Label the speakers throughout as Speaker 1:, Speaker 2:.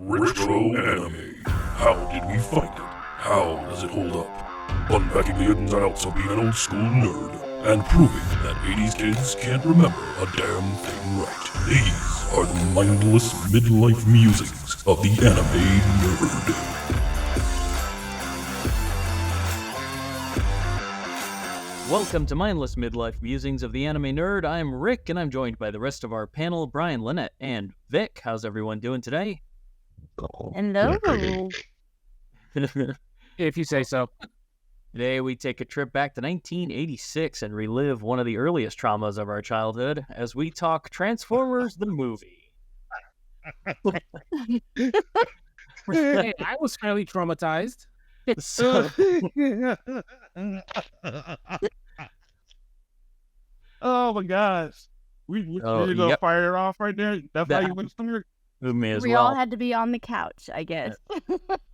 Speaker 1: Retro anime. How did we find it? How does it hold up? Unpacking the ins and outs of being an old school nerd and proving that 80s kids can't remember a damn thing right. These are the mindless midlife musings of the anime nerd.
Speaker 2: Welcome to Mindless Midlife Musings of the Anime Nerd. I'm Rick, and I'm joined by the rest of our panel, Brian, Lynette, and Vic. How's everyone doing today?
Speaker 3: Hello.
Speaker 4: If you say so.
Speaker 2: Today we take a trip back to 1986 and relive one of the earliest traumas of our childhood as we talk Transformers the movie.
Speaker 4: Hey, I was fairly traumatized.
Speaker 2: So,
Speaker 5: Oh my gosh. We gonna
Speaker 2: yep.
Speaker 5: fire it off right there? That's how you went started?
Speaker 2: me as
Speaker 3: We
Speaker 2: well.
Speaker 3: all had to be on the couch, I guess.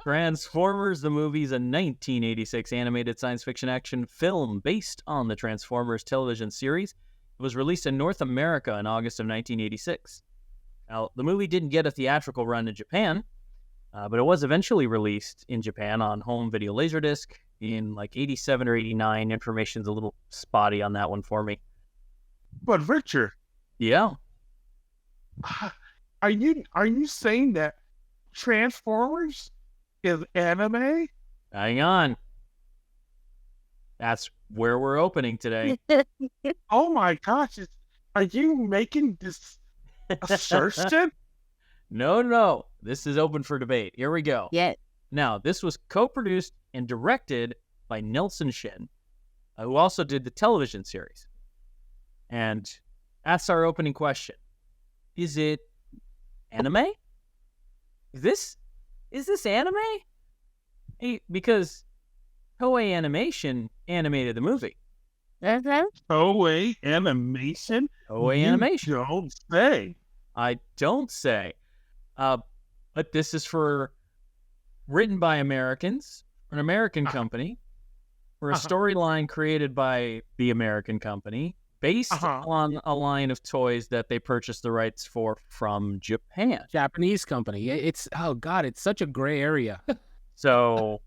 Speaker 2: Transformers the movie is a 1986 animated science fiction action film based on the Transformers television series. It was released in North America in August of 1986. Now, the movie didn't get a theatrical run in Japan, but it was eventually released in Japan on home video laserdisc in like 87 or 89. Information's a little spotty on that one for me.
Speaker 5: But Richard,
Speaker 2: Yeah.
Speaker 5: are you saying that Transformers is anime?
Speaker 2: Hang on. That's where we're opening today.
Speaker 5: Oh my gosh, are you making this assertion?
Speaker 2: No. This is open for debate. Here we go.
Speaker 3: Yeah.
Speaker 2: Now, this was co-produced and directed by Nelson Shin, who also did the television series. And that's our opening question. Is it anime? Is this anime? Hey, because Toei Animation animated the movie.
Speaker 5: Toei Animation?
Speaker 2: Toei Animation.
Speaker 5: You don't say.
Speaker 2: I don't say. But this is written by Americans, an American company, for a storyline created by the American company, based on a line of toys that they purchased the rights for from Japan.
Speaker 4: Japanese company. It's such a gray area.
Speaker 2: So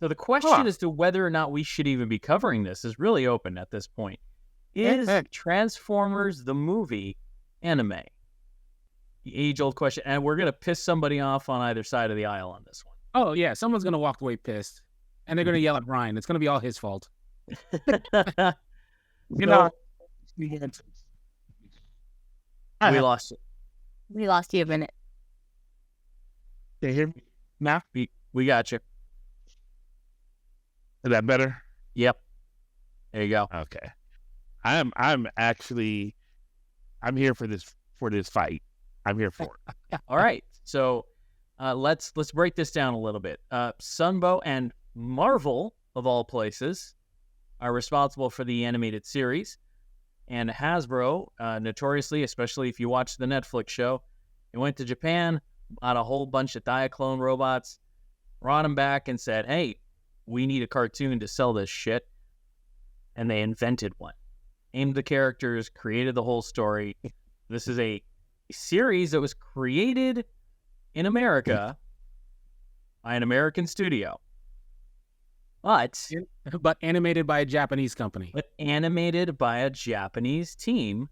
Speaker 2: the question as to whether or not we should even be covering this is really open at this point. Is Transformers the movie anime? The age-old question, and we're going to piss somebody off on either side of the aisle on this one.
Speaker 4: Oh, yeah, someone's going to walk away pissed. And they're going to yell at Brian. It's going to be all his fault.
Speaker 5: You know,
Speaker 2: we lost it.
Speaker 3: We lost you a minute.
Speaker 5: Can you hear me now?
Speaker 2: We got you.
Speaker 5: Is that better?
Speaker 2: Yep. There you go.
Speaker 5: Okay. I'm here for this fight. I'm here for it.
Speaker 2: All right. So let's break this down a little bit. Sunbow and Marvel, of all places, are responsible for the animated series. And Hasbro, notoriously, especially if you watch the Netflix show, they went to Japan, bought a whole bunch of Diaclone robots, brought them back and said, hey, we need a cartoon to sell this shit. And they invented one. Named the characters, created the whole story. This is a series that was created in America by an American studio.
Speaker 4: But animated by a Japanese company.
Speaker 2: But animated by a Japanese team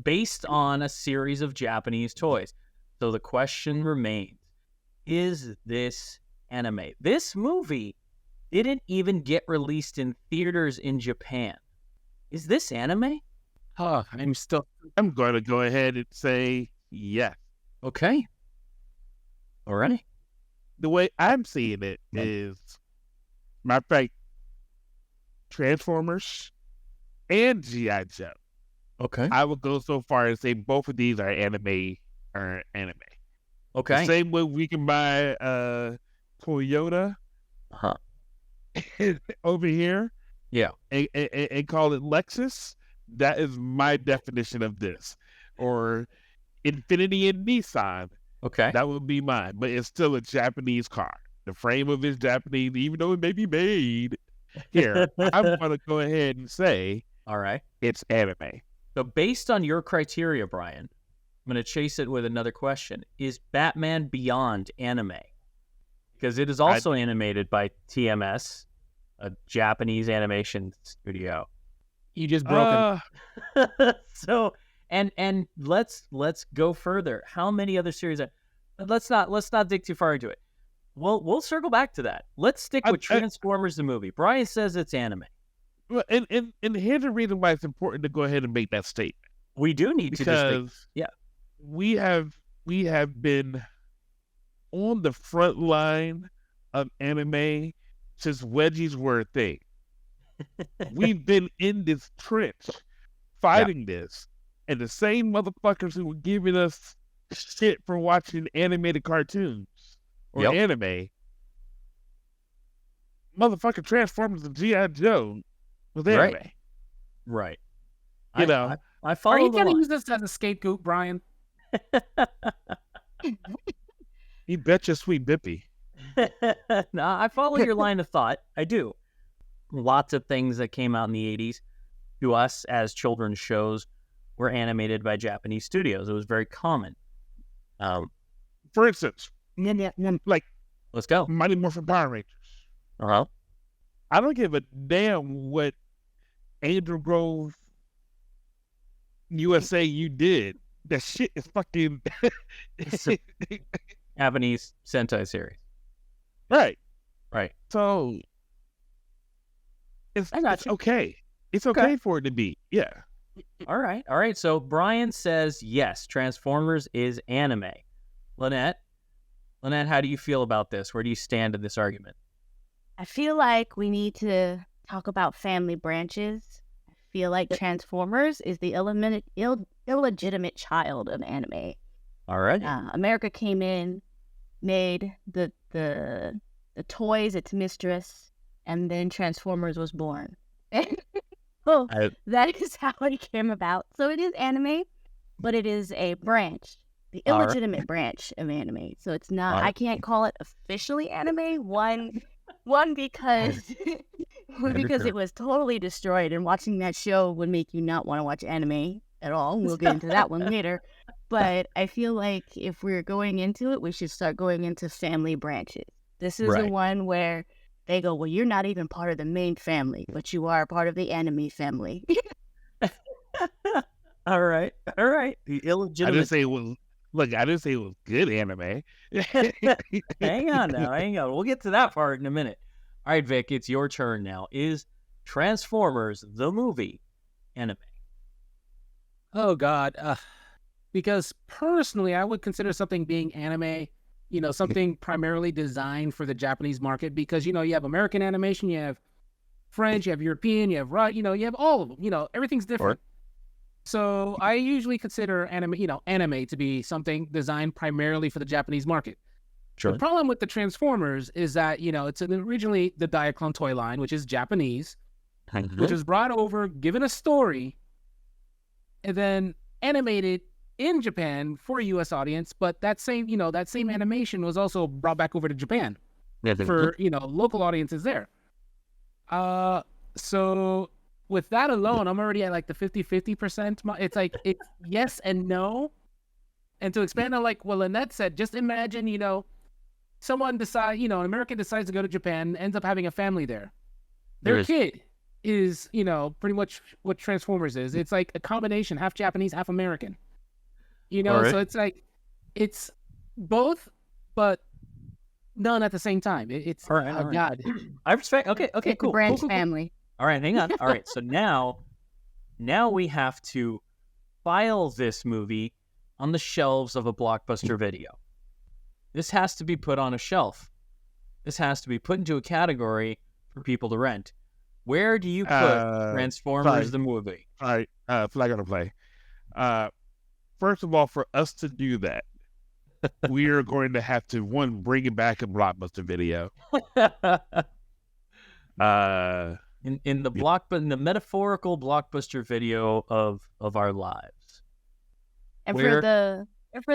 Speaker 2: based on a series of Japanese toys. So the question remains, is this anime? This movie didn't even get released in theaters in Japan. Is this anime?
Speaker 5: I'm going to go ahead and say yes.
Speaker 2: Okay. All right.
Speaker 5: The way I'm seeing it is, matter of fact, Transformers and G.I. Joe.
Speaker 2: Okay.
Speaker 5: I would go so far as say both of these are anime.
Speaker 2: Okay.
Speaker 5: The same way we can buy Toyota over here.
Speaker 2: Yeah.
Speaker 5: And call it Lexus. That is my definition of this. Or Infinity and Nissan.
Speaker 2: Okay.
Speaker 5: That would be mine. But it's still a Japanese car. The frame of it's Japanese, even though it may be made here. I'm going to go ahead and say,
Speaker 2: all right,
Speaker 5: it's anime.
Speaker 2: So based on your criteria, Brian, I'm going to chase it with another question. Is Batman Beyond anime? Because it is also animated by TMS, a Japanese animation studio.
Speaker 4: You just broke it.
Speaker 2: So, and let's go further. How many other series are... Let's not dig too far into it. We'll circle back to that. Let's stick with Transformers the movie. Brian says it's anime.
Speaker 5: Well, and here's the reason why it's important to go ahead and make that statement.
Speaker 2: We do need to
Speaker 5: we have been on the front line of anime since wedgies were a thing. We've been in this trench fighting this, and the same motherfuckers who were giving us shit for watching animated cartoons or anime, motherfucking Transformers and G.I. Joe was anime.
Speaker 2: Right.
Speaker 5: You know.
Speaker 2: I follow.
Speaker 4: Are you
Speaker 2: the
Speaker 4: going to
Speaker 2: line.
Speaker 4: use this as a scapegoat, Brian?
Speaker 5: You betcha, sweet Bippy.
Speaker 2: No, I follow your line of thought. I do. Lots of things that came out in the 80s to us as children's shows were animated by Japanese studios. It was very common.
Speaker 5: For instance, like
Speaker 2: Let's go.
Speaker 5: Mighty Morphin Power Rangers.
Speaker 2: Uh-huh.
Speaker 5: I don't give a damn what Angel Grove USA you did. That shit is fucking
Speaker 2: Japanese Sentai series.
Speaker 5: right.
Speaker 2: Right.
Speaker 5: So it's
Speaker 2: you.
Speaker 5: okay. It's okay for it to be. Yeah.
Speaker 2: All right. So Brian says yes, Transformers is anime. Lynette, how do you feel about this? Where do you stand in this argument?
Speaker 3: I feel like we need to talk about family branches. I feel like Transformers is the illegitimate child of anime.
Speaker 2: All right.
Speaker 3: America came in, made the toys its mistress, and then Transformers was born. That is how it came about. So it is anime, but it is a branch, the illegitimate branch of anime. So it's not. I can't call it officially anime. One because it was totally destroyed, and watching that show would make you not want to watch anime at all. We'll get into that one later. But I feel like if we're going into it, we should start going into family branches. This is the one where they go, well, you're not even part of the main family, but you are part of the anime family.
Speaker 2: All right. The illegitimate.
Speaker 5: I didn't say it was good anime.
Speaker 2: Hang on. We'll get to that part in a minute. All right, Vic, it's your turn now. Is Transformers the movie anime?
Speaker 4: Oh, God. Because personally, I would consider something being anime, something primarily designed for the Japanese market, because, you have American animation, you have French, you have European, you have, you have all of them, everything's different. So I usually consider anime to be something designed primarily for the Japanese market.
Speaker 2: Sure.
Speaker 4: The problem with the Transformers is that, it's originally the Diaclone toy line, which is Japanese, which was brought over, given a story, and then animated in Japan for a U.S. audience. But that same animation was also brought back over to Japan for, local audiences there. So with that alone, I'm already at like the 50%. It's like, it's yes and no. And to expand on like what Lynette said, just imagine, someone an American decides to go to Japan, ends up having a family there. Their kid is, pretty much what Transformers is. It's like a combination, half Japanese, half American. So it's like, it's both, but none at the same time. It's
Speaker 2: all right.
Speaker 4: God.
Speaker 2: I respect. Okay,
Speaker 3: it's
Speaker 2: cool.
Speaker 3: a branch
Speaker 2: cool.
Speaker 3: family.
Speaker 2: All right, hang on. All right, so now we have to file this movie on the shelves of a Blockbuster Video. This has to be put on a shelf. This has to be put into a category for people to rent. Where do you put Transformers the movie?
Speaker 5: All right, flag on the play. First of all, for us to do that, we are going to have to bring it back a Blockbuster Video.
Speaker 2: In the metaphorical Blockbuster Video of our lives.
Speaker 3: And for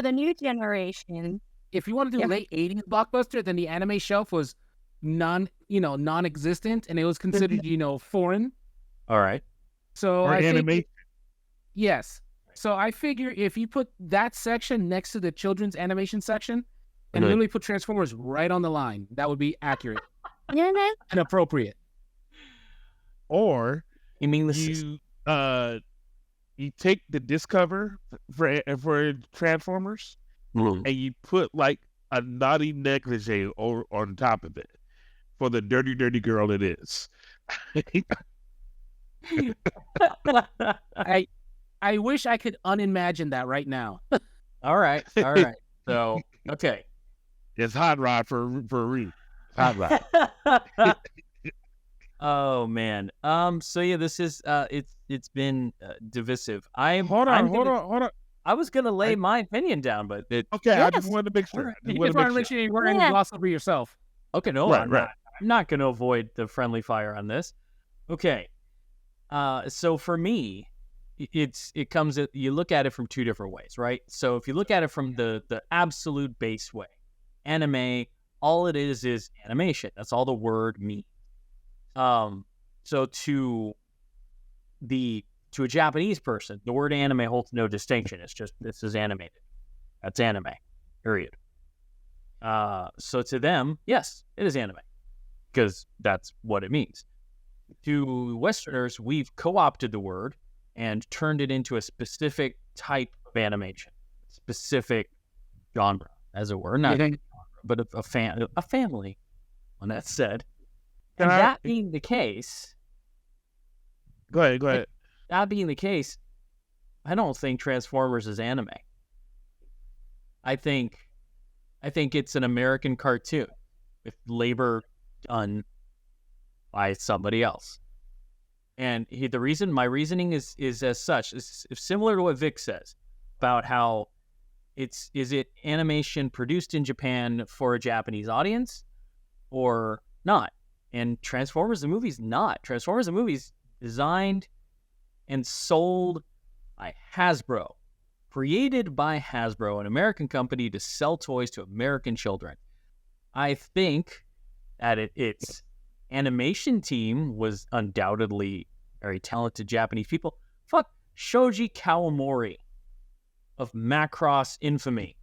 Speaker 3: the new generation,
Speaker 4: if you want to do late 80s Blockbuster, then the anime shelf was non-existent, and it was considered, foreign.
Speaker 2: All right.
Speaker 4: So
Speaker 5: or
Speaker 4: I
Speaker 5: anime.
Speaker 4: think, yes. So I figure if you put that section next to the children's animation section and literally put Transformers right on the line, that would be accurate and appropriate.
Speaker 5: Or
Speaker 2: You mean
Speaker 5: you take the disc cover for Transformers and you put like a naughty negligee on top of it for the dirty, dirty girl it is.
Speaker 4: I wish I could unimagine that right now.
Speaker 2: All right. So, okay.
Speaker 5: It's Hot Rod for Reed. Hot Rod.
Speaker 2: Oh man. So yeah, this is it's been divisive.
Speaker 5: Hold on.
Speaker 2: I was gonna lay my opinion down, but
Speaker 5: Okay, I just wanted to make sure.
Speaker 4: You just want to make sure you weren't going to gloss over yourself.
Speaker 2: Okay, no,
Speaker 5: Right,
Speaker 2: I'm
Speaker 5: right.
Speaker 2: not gonna avoid the friendly fire on this. Okay. So for me, it comes at, you look at it from two different ways, right? So if you look at it from the absolute base way, anime, all it is animation. That's all the word means. So to a Japanese person, the word anime holds no distinction. It's just, this is animated. That's anime. Period. So to them, yes, it is anime, because that's what it means. To Westerners, we've co-opted the word and turned it into a specific type of animation, specific genre, as it were, not genre, but a family. When that's said, and that being the case,
Speaker 5: Go ahead.
Speaker 2: That being the case, I don't think Transformers is anime. I think it's an American cartoon with labor done by somebody else. And my reasoning is as such. It's similar to what Vic says about how is it animation produced in Japan for a Japanese audience or not? And Transformers the movie's not. Transformers the movie's designed and sold by Hasbro, created by Hasbro, an American company to sell toys to American children. I think that its animation team was undoubtedly very talented Japanese people. Fuck Shoji Kawamori of Macross infamy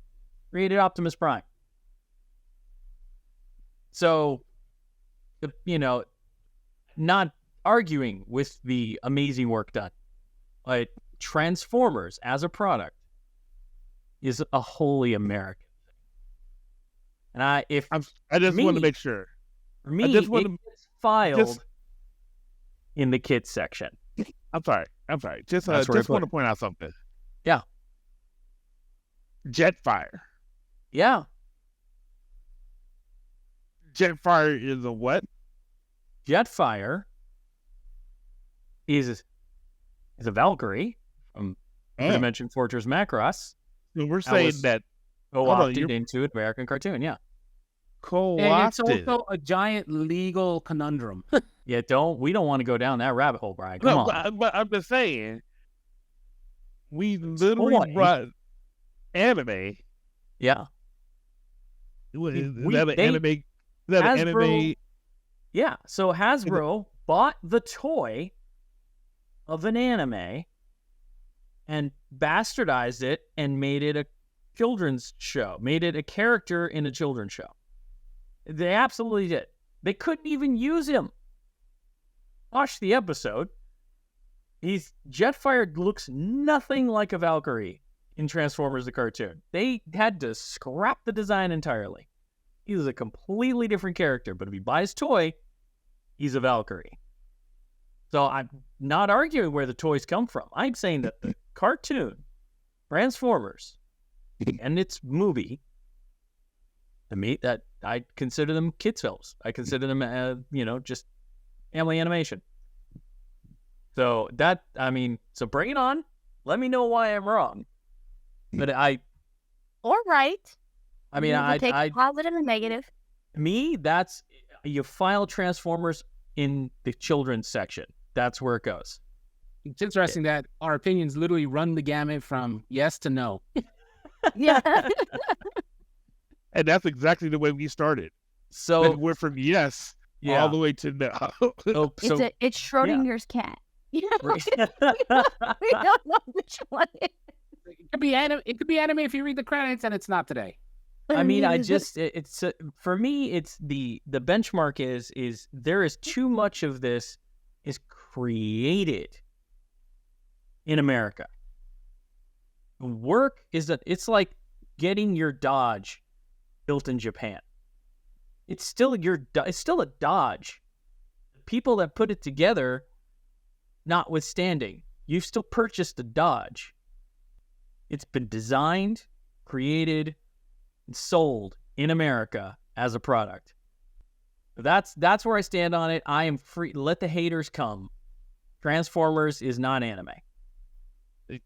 Speaker 2: created Optimus Prime. So, not arguing with the amazing work done, but Transformers as a product is a wholly American thing. And I just
Speaker 5: want to make sure.
Speaker 2: For me, it gets filed in the kids section.
Speaker 5: I'm sorry. Just want to point out something.
Speaker 2: Yeah.
Speaker 5: Jetfire.
Speaker 2: Yeah.
Speaker 5: Jetfire is a what?
Speaker 2: Jetfire is a Valkyrie from the Dimension Fortress Macross.
Speaker 5: So we're saying that
Speaker 2: co-opted into an American cartoon, yeah.
Speaker 5: Co-opted.
Speaker 4: And it's also a giant legal conundrum.
Speaker 2: Yeah, we don't want to go down that rabbit hole, Brian. Come on.
Speaker 5: But I'm just saying, we literally brought anime.
Speaker 2: Yeah.
Speaker 5: Anime.
Speaker 2: Yeah, so Hasbro bought the toy of an anime and bastardized it and made it a children's show, made it a character in a children's show. They absolutely did. They couldn't even use him. Watch the episode. Jetfire looks nothing like a Valkyrie in Transformers the cartoon. They had to scrap the design entirely. He's a completely different character, but if he buys toy, he's a Valkyrie. So I'm not arguing where the toys come from. I'm saying that the cartoon, Transformers, and its movie, to me, that I consider them kids' films. I consider them, just family animation. So so bring it on. Let me know why I'm wrong. But
Speaker 3: or right.
Speaker 2: I mean,
Speaker 3: I take positive and negative.
Speaker 2: That's you file Transformers in the children's section. That's where it goes.
Speaker 4: It's interesting that our opinions literally run the gamut from yes to no.
Speaker 3: Yeah.
Speaker 5: And that's exactly the way we started.
Speaker 2: So
Speaker 5: we're from yes all the way to no.
Speaker 3: It's Schrodinger's cat. we don't know which one it is.
Speaker 4: It could be anime. It could be anime if you read the credits, and it's not today.
Speaker 2: I mean, it's for me, it's the benchmark is there is too much of this is created in America. Work is it's like getting your Dodge built in Japan. It's still a Dodge. The people that put it together, notwithstanding, you've still purchased a Dodge. It's been designed, created, and sold in America as a product. That's where I stand on it. I am free. Let the haters come. Transformers is not anime.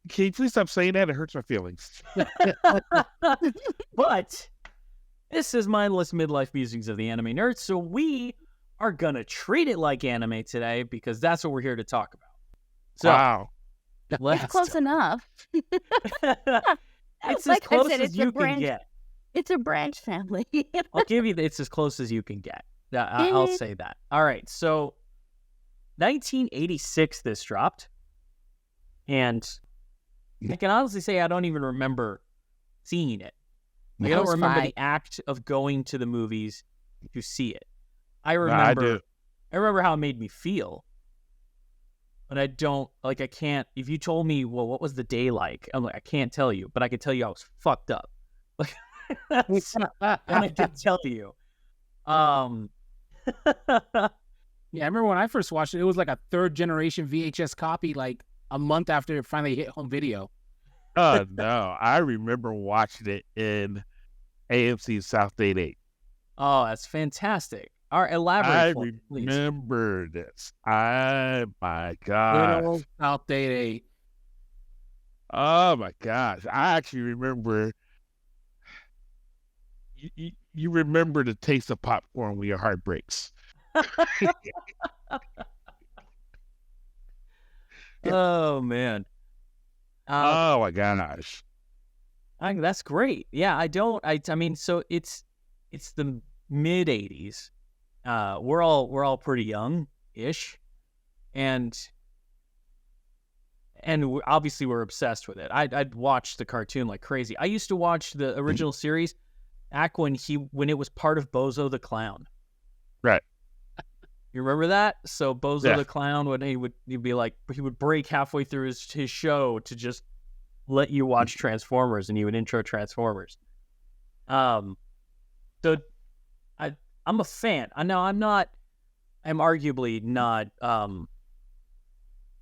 Speaker 5: Can you please stop saying that? It hurts my feelings.
Speaker 2: But this is Mindless Midlife Musings of the Anime Nerds, so we are going to treat it like anime today because that's what we're here to talk about. So,
Speaker 5: wow.
Speaker 3: It's close enough.
Speaker 2: It's as close as you can get.
Speaker 3: It's a branch family.
Speaker 2: I'll give you it's as close as you can get. I'll say that. All right, so 1986 this dropped, and I can honestly say I don't even remember seeing it. Like, I don't remember the act of going to the movies to see it. I remember how it made me feel, but I can't. If you told me, well, what was the day like? I'm like, I can't tell you, but I can tell you I was fucked up. Like, that's what I can tell you.
Speaker 4: Yeah, I remember when I first watched it, it was like a third generation VHS copy, like a month after it finally hit home video.
Speaker 5: Oh, no. I remember watching it in AMC South 88.
Speaker 2: Oh, that's fantastic. All right, elaborate.
Speaker 5: I remember this. Oh, my God.
Speaker 4: South 88.
Speaker 5: Oh, my gosh. I actually remember. You remember the taste of popcorn when your heart breaks.
Speaker 2: Oh, man.
Speaker 5: Oh, my gosh.
Speaker 2: That's great. Yeah, I mean, so it's the mid 80s. We're all pretty young-ish, and obviously we're obsessed with it. I'd watch the cartoon like crazy. I used to watch the original series back when it was part of Bozo the Clown.
Speaker 5: Right.
Speaker 2: You remember that? So Bozo the Clown, he'd would break halfway through his show to just let you watch Transformers, and he would intro Transformers. So I'm a fan. I know I'm arguably not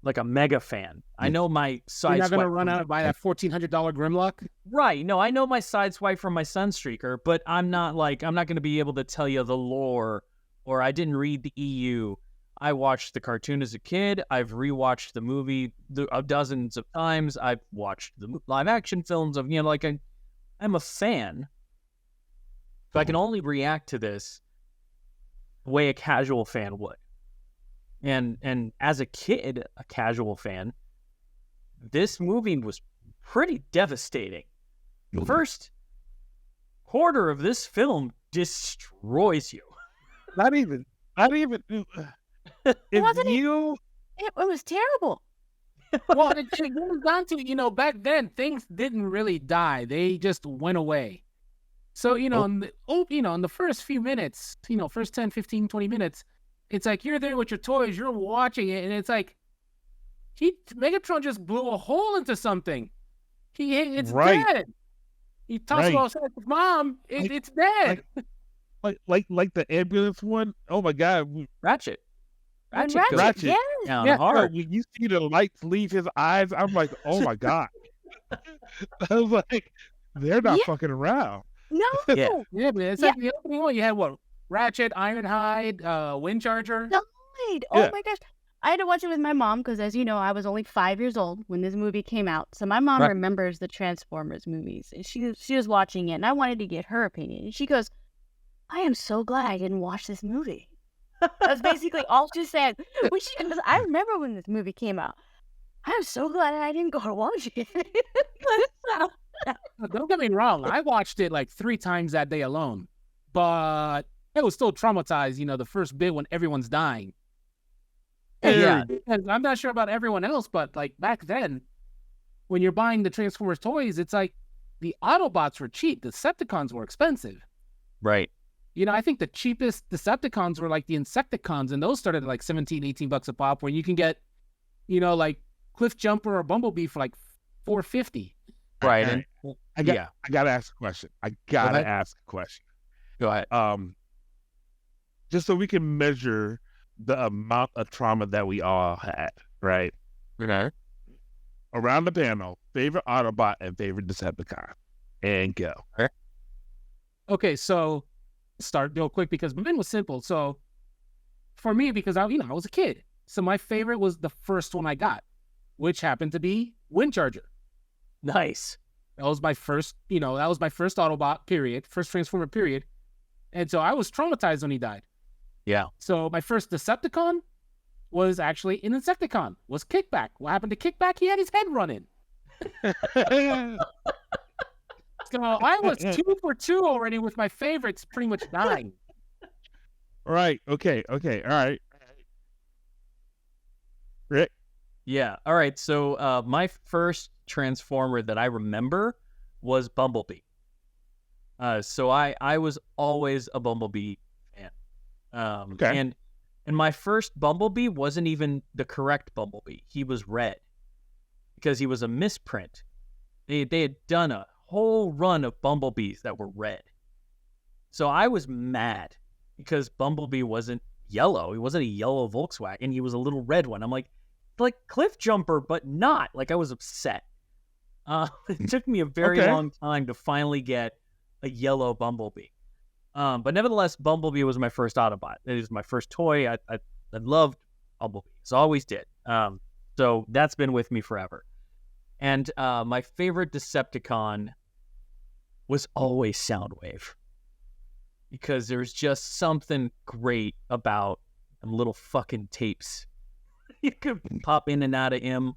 Speaker 2: like a mega fan. I know my side.
Speaker 4: You're not gonna run out and buy that $1,400 Grimlock,
Speaker 2: right? No, I know my side swipe from my Sunstreaker, but I'm not gonna be able to tell you the lore, or I didn't read the EU. I watched the cartoon as a kid. I've rewatched the movie dozens of times. I've watched the live action films of I'm a fan, so I can only react to this the way a casual fan would. And as a kid, a casual fan, this movie was pretty devastating. The first quarter of this film destroys you.
Speaker 5: Not even.
Speaker 3: It was terrible.
Speaker 4: Well, it goes down to, back then things didn't really die; they just went away. So in the first few minutes, first 10, 15, 20 minutes, it's like you're there with your toys, you're watching it, and it's like Megatron just blew a hole into something. It's dead. He talks about his mom. It's dead.
Speaker 5: Like the ambulance one. Oh my God,
Speaker 2: Ratchet.
Speaker 3: Yes.
Speaker 2: Down hard.
Speaker 5: When you see the lights leave his eyes, I'm like, oh my God. I was like, they're not fucking around.
Speaker 3: No.
Speaker 4: Yeah, but it's like the opening one. You had what? Ratchet, Ironhide, Windcharger.
Speaker 3: Died. Oh my gosh. I had to watch it with my mom because, as you know, I was only 5 years old when this movie came out. So my mom remembers the Transformers movies. And she was watching it, and I wanted to get her opinion. And she goes, I am so glad I didn't watch this movie. That's basically all she said. When she goes, I remember when this movie came out. I'm so glad I didn't go to watch it.
Speaker 4: Don't get me wrong. I watched it like 3 times that day alone. But it was still traumatized, the first bit when everyone's dying.
Speaker 2: Yeah.
Speaker 4: And I'm not sure about everyone else, but like back then, when you're buying the Transformers toys, it's like the Autobots were cheap. The Decepticons were expensive.
Speaker 2: Right.
Speaker 4: You know, I think the cheapest Decepticons were like the Insecticons, and those started at like 17, 18 bucks a pop, where you can get, you know, like Cliff Jumper or Bumblebee for like $4.50.
Speaker 2: Right.
Speaker 5: All right.
Speaker 2: And
Speaker 5: I gotta ask a question.
Speaker 2: Go ahead.
Speaker 5: Just so we can measure the amount of trauma that we all had, right?
Speaker 2: Okay.
Speaker 5: Around the panel, favorite Autobot and favorite Decepticon, and go.
Speaker 4: Okay, so start real quick because mine was simple. So for me, because I was a kid, so my favorite was the first one I got, which happened to be Windcharger.
Speaker 2: Nice.
Speaker 4: That was my first, Autobot, period. First Transformer, period. And so I was traumatized when he died.
Speaker 2: Yeah.
Speaker 4: So my first Decepticon was actually an Insecticon, was Kickback. What happened to Kickback? He had his head running. So I was 2 for 2 already with my favorites pretty much dying.
Speaker 5: Right. Okay. All right. Rick?
Speaker 2: Yeah. All right. So my first Transformer that I remember was Bumblebee. So I was always a Bumblebee fan.
Speaker 5: Okay.
Speaker 2: And my first Bumblebee wasn't even the correct Bumblebee. He was red because he was a misprint. They had done a whole run of Bumblebees that were red. So I was mad because Bumblebee wasn't yellow. He wasn't a yellow Volkswagen. He was a little red one. I'm like Cliff Jumper, but not. Like, I was upset. It took me a very long time to finally get a yellow Bumblebee. But nevertheless, Bumblebee was my first Autobot. It was my first toy. I loved Bumblebee. So I always did. So that's been with me forever. And my favorite Decepticon was always Soundwave. Because there's just something great about them little fucking tapes. You could pop in and out of him.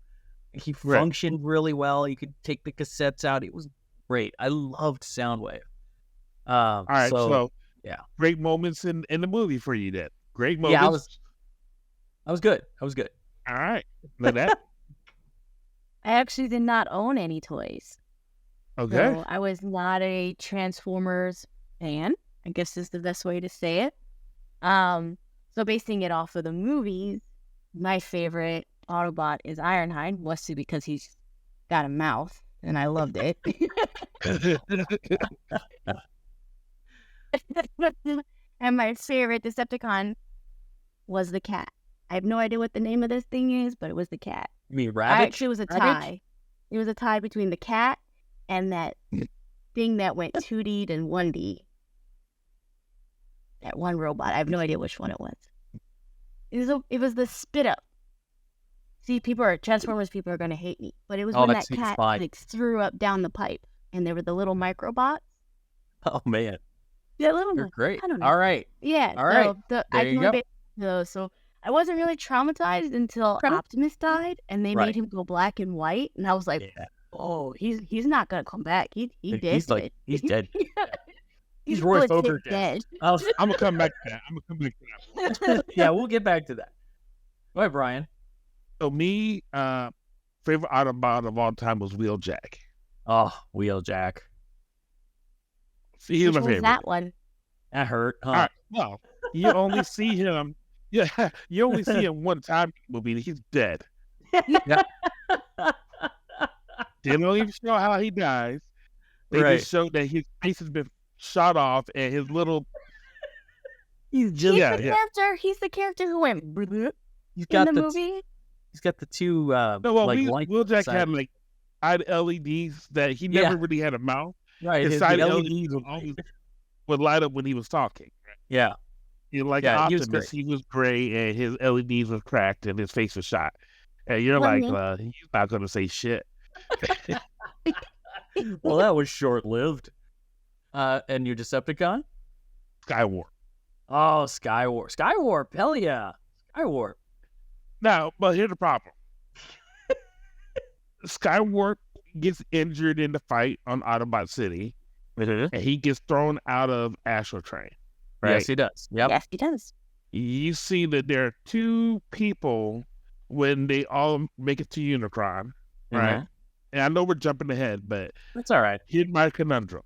Speaker 2: He functioned really well. You could take the cassettes out. It was great. I loved Soundwave.
Speaker 5: All right, so
Speaker 2: yeah,
Speaker 5: great moments in the movie for you then. Great moments.
Speaker 2: Yeah, I was good.
Speaker 5: All right, Lynette.
Speaker 3: I actually did not own any toys.
Speaker 5: Okay.
Speaker 3: So I was not a Transformers fan. I guess is the best way to say it. So basing it off of the movies, my favorite Autobot is Ironhide, mostly because he's got a mouth, and I loved it. And my favorite Decepticon was the cat. I have no idea what the name of this thing is, but it was the cat.
Speaker 2: You mean Ravage?
Speaker 3: Actually, it was a tie. It was a tie between the cat and that thing that went 2D and 1D. That one robot. I have no idea which one it was. It was the spit up. See, Transformers people are going to hate me. But it was when that cat threw up down the pipe. And there were the little microbots.
Speaker 2: Oh, man.
Speaker 3: Yeah, little
Speaker 2: You're great.
Speaker 3: I don't know.
Speaker 2: All right.
Speaker 3: Yeah.
Speaker 2: All right.
Speaker 3: There you go. So I wasn't really traumatized until Optimus died. And they made him go black and white. And I was like, oh, he's not going to come back. He's dead.
Speaker 2: He's dead.
Speaker 3: He's
Speaker 2: Roy Fokker
Speaker 3: dead.
Speaker 5: I'm gonna come back to that.
Speaker 2: Yeah, we'll get back to that. Go ahead, Brian.
Speaker 5: So me, favorite Autobot of all time was Wheeljack.
Speaker 2: Oh, Wheeljack.
Speaker 5: See, he's my
Speaker 3: Which
Speaker 5: favorite.
Speaker 3: was that one?
Speaker 2: That hurt, huh?
Speaker 5: All right, well, you only see him. Yeah, you only see him one time in the movie. He's dead.
Speaker 2: Yeah.
Speaker 5: They don't even show how he dies. They just show that his face has been shot off and his little.
Speaker 2: He's just
Speaker 3: character. He's the character who went.
Speaker 2: He's got
Speaker 3: in the movie.
Speaker 2: He's got the two.
Speaker 5: Wheeljack had like side LEDs that he never really had a mouth.
Speaker 2: Right,
Speaker 5: his side LEDs would light up when he was talking.
Speaker 2: Yeah,
Speaker 5: Optimus, he was gray and his LEDs were cracked and his face was shot. And you're like, he's not going to say shit.
Speaker 2: Well, that was short-lived. And your Decepticon?
Speaker 5: Skywarp.
Speaker 2: Oh, Skywarp. Skywarp, hell yeah. Skywarp.
Speaker 5: Now, but here's the problem. Skywarp gets injured in the fight on Autobot City, and he gets thrown out of Astro Train. Right?
Speaker 2: Yes, he does. Yep.
Speaker 3: Yes, he does.
Speaker 5: you see that there are two people when they all make it to Unicron, right?
Speaker 2: Mhm.
Speaker 5: And I know we're jumping ahead, but
Speaker 2: That's all right.
Speaker 5: here's my conundrum.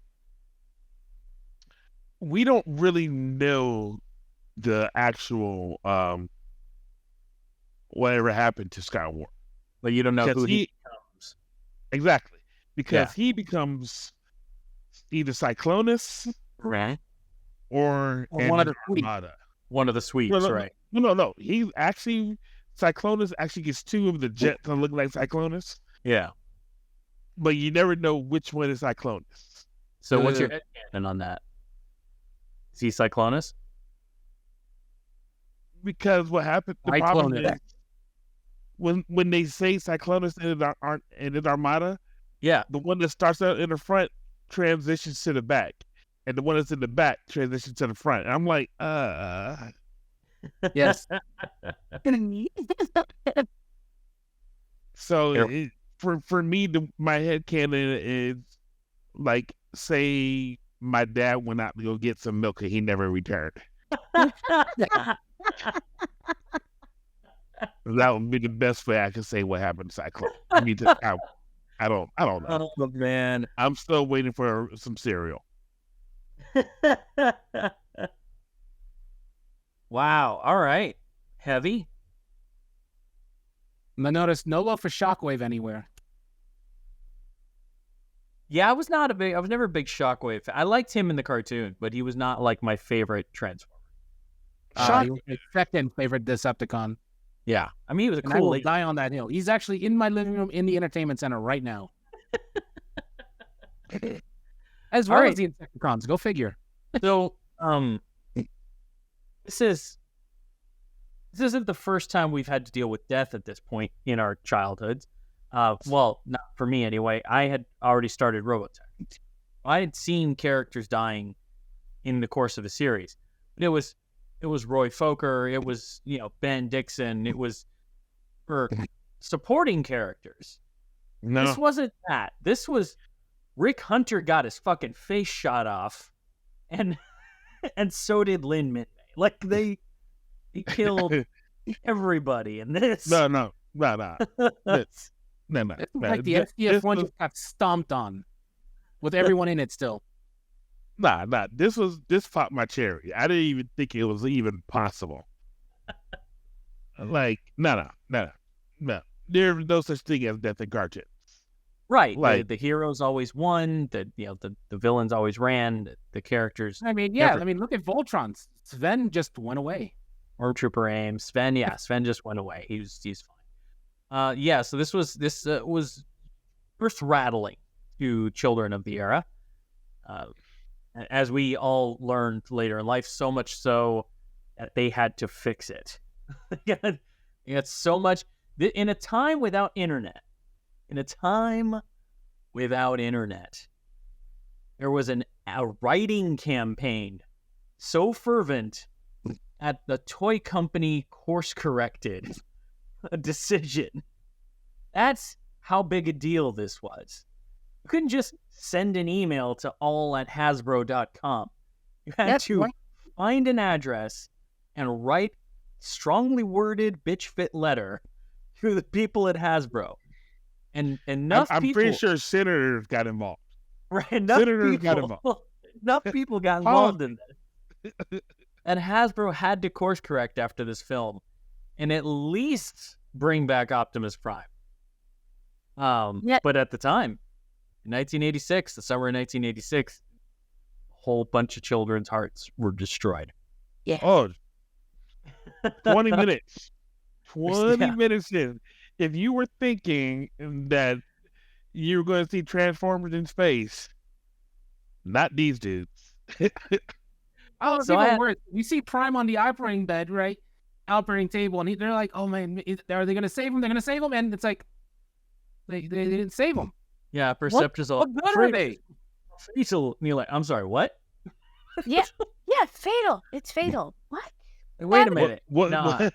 Speaker 5: We don't really know the actual whatever happened to Skyward.
Speaker 2: But you don't know
Speaker 5: Because
Speaker 2: who he
Speaker 5: he
Speaker 2: becomes.
Speaker 5: exactly because
Speaker 2: Yeah.
Speaker 5: he becomes either Cyclonus
Speaker 2: Right.
Speaker 5: or
Speaker 4: Or one of
Speaker 5: an
Speaker 4: the Sweeps.
Speaker 5: Armada.
Speaker 2: One of the sweeps,
Speaker 5: No, no,
Speaker 2: right?
Speaker 5: no. He actually Cyclonus actually gets two of the jets that look like Cyclonus,
Speaker 2: Yeah.
Speaker 5: but you never know which one is Cyclonus.
Speaker 2: So what's your headcanon on that? Is he Cyclonus?
Speaker 5: Because what happened? The problem
Speaker 4: Cyclonus.
Speaker 5: is when they say Cyclonus in his Armada,
Speaker 2: Yeah.
Speaker 5: the one that starts out in the front transitions to the back, and the one that's in the back transitions to the front. And I'm like,
Speaker 4: Yes.
Speaker 5: So
Speaker 2: Here-
Speaker 5: for me, my headcanon is like, say my dad went out to go get some milk and he never returned. That would be the best way I could say what happened to Cyclone. I mean, I don't know.
Speaker 2: Oh man.
Speaker 5: I'm still waiting for some cereal.
Speaker 2: Wow. All right. Heavy.
Speaker 4: I noticed no love for Shockwave anywhere.
Speaker 2: Yeah, I was never a big Shockwave fan. I liked him in the cartoon, but he was not like my favorite Transformer.
Speaker 4: He was my second favorite Decepticon.
Speaker 2: Yeah. I mean, he was a
Speaker 4: And I
Speaker 2: cool
Speaker 4: will
Speaker 2: lady.
Speaker 4: die on that hill. He's actually in my living room in the entertainment center right now. As well
Speaker 2: All right.
Speaker 4: as the Insecticons. Go figure.
Speaker 2: So, this isn't the first time we've had to deal with death at this point in our childhoods. Well, not for me anyway. I had already started Robotech. I had seen characters dying in the course of a series. But it was Roy Fokker. It was Ben Dixon. It was for supporting characters.
Speaker 5: No,
Speaker 2: This wasn't that. This was Rick Hunter got his fucking face shot off, and so did Lin Minmay. Like he killed everybody in this.
Speaker 5: no.
Speaker 2: That's-
Speaker 5: No.
Speaker 4: It's like the SDF one just got stomped on with everyone in it still.
Speaker 5: Nah. This popped my cherry. I didn't even think it was even possible. Like, no. There's no such thing as death in cartoons.
Speaker 2: right.
Speaker 5: Like-
Speaker 2: The heroes always won. The villains always ran. The characters.
Speaker 4: I mean, yeah.
Speaker 2: Never.
Speaker 4: I mean, look at Voltron. Sven just went away.
Speaker 2: Or Trooper Aim. Sven just went away. He's fine. Yeah. So this was first rattling to children of the era. As we all learned later in life, so much so that they had to fix it. It's so much in a time without internet. There was a writing campaign so fervent at the toy company course-corrected a decision. That's how big a deal this was. You couldn't just send an email to all@hasbro.com. You had
Speaker 3: That's
Speaker 2: to
Speaker 3: right.
Speaker 2: find an address and write strongly worded bitch fit letter to the people at Hasbro. And enough
Speaker 5: I'm
Speaker 2: people,
Speaker 5: pretty sure senators got involved.
Speaker 2: right, enough
Speaker 5: senators got
Speaker 2: enough people got involved in this. And Hasbro had to course correct after this film and at least bring back Optimus Prime.
Speaker 3: Yeah.
Speaker 2: But at the time, in 1986, the summer of 1986, a whole bunch of children's hearts were destroyed.
Speaker 3: Yeah.
Speaker 5: Oh, 20 minutes. 20
Speaker 2: Yeah.
Speaker 5: minutes in. If you were thinking that you were going to see Transformers in space, not these dudes.
Speaker 4: Oh, it's
Speaker 2: So I
Speaker 4: even
Speaker 2: had-
Speaker 4: worse. You see Prime on the operating bed, right? Operating table, and they're like, "Oh man, are they going to save him? They're going to save him!" And it's like, they didn't save him.
Speaker 2: Yeah, Perceptual.
Speaker 4: What good are they?
Speaker 2: Fatal. And you're like, I'm sorry, what?
Speaker 3: Yeah, fatal. It's fatal. What?
Speaker 2: Wait a minute.
Speaker 5: What
Speaker 2: Nah.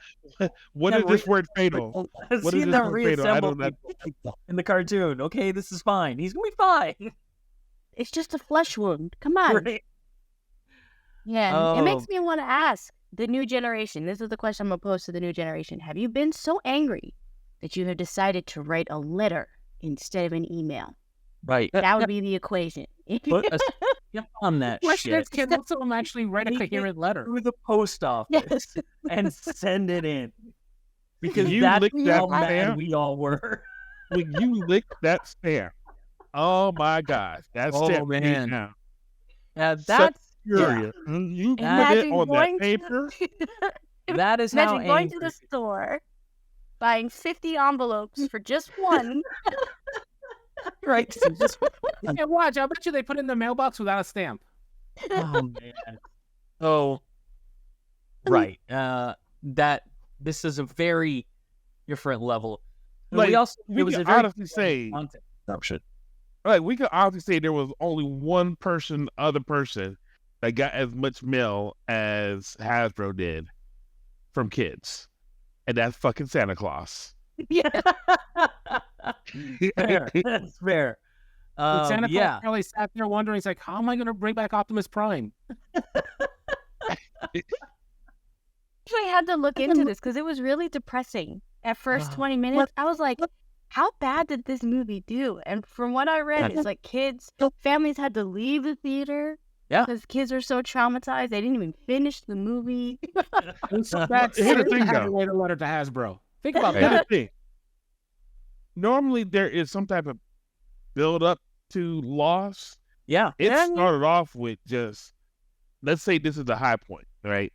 Speaker 5: what
Speaker 2: Yeah,
Speaker 5: is this word fatal?
Speaker 2: I've
Speaker 5: What is
Speaker 2: seen
Speaker 5: this
Speaker 2: them
Speaker 5: word fatal? I
Speaker 2: reassemble
Speaker 5: don't know.
Speaker 2: people in the cartoon. Okay, this is fine. He's gonna be fine.
Speaker 3: It's just a flesh wound. Come on.
Speaker 2: Right?
Speaker 3: Yeah, it makes
Speaker 2: Oh.
Speaker 3: me want to ask, the new generation, this is the question I'm going to pose to the new generation. Have you been so angry that you have decided to write a letter instead of an email?
Speaker 2: Right.
Speaker 3: That would be the equation.
Speaker 2: Put a stamp on that
Speaker 4: Question
Speaker 2: shit.
Speaker 4: is, can most of them actually write a
Speaker 2: Take it
Speaker 4: coherent letter?
Speaker 2: through the post office
Speaker 3: Yes.
Speaker 2: and send it in. Because
Speaker 5: You
Speaker 2: that's
Speaker 5: lick
Speaker 2: how
Speaker 5: that
Speaker 2: mad
Speaker 5: stamp?
Speaker 2: we all were.
Speaker 5: When you lick that stamp, oh my gosh, that
Speaker 2: Oh,
Speaker 5: stamp
Speaker 2: man.
Speaker 5: now.
Speaker 2: That's
Speaker 5: Furious. You put it
Speaker 3: Imagine
Speaker 5: on that
Speaker 3: going
Speaker 5: paper.
Speaker 2: that is how
Speaker 3: Imagine going to
Speaker 2: angry.
Speaker 3: the store, buying 50 envelopes for just one.
Speaker 2: Right. So just,
Speaker 4: Hey, watch, I bet you they put it in the mailbox without a stamp.
Speaker 2: oh man. Oh, right. That this is a very different level. And
Speaker 5: Like,
Speaker 2: we also
Speaker 5: we
Speaker 2: it was
Speaker 5: can
Speaker 2: a very
Speaker 5: honestly say-
Speaker 2: content consumption.
Speaker 5: Like we could obviously say there was only one other person that got as much mail as Hasbro did from kids, and that's fucking Santa Claus.
Speaker 2: Yeah. Fair. That's fair.
Speaker 4: Santa Claus
Speaker 2: Yeah.
Speaker 4: probably sat there wondering, he's like, how am I going to bring back Optimus Prime?
Speaker 3: I had to look into this because it was really depressing. At first 20 minutes, I was like, how bad did this movie do? And from what I read, it's like families had to leave the theater.
Speaker 2: Yeah.
Speaker 3: Because kids are so traumatized. They didn't even finish the movie.
Speaker 4: That's
Speaker 5: Here's the thing,
Speaker 4: had to
Speaker 5: though.
Speaker 4: write a letter to Hasbro. Think about
Speaker 5: Here's
Speaker 4: that.
Speaker 5: the thing. Normally there is some type of build up to loss.
Speaker 2: Yeah.
Speaker 5: It
Speaker 3: Yeah.
Speaker 5: started off with just, let's say this is the high point, right?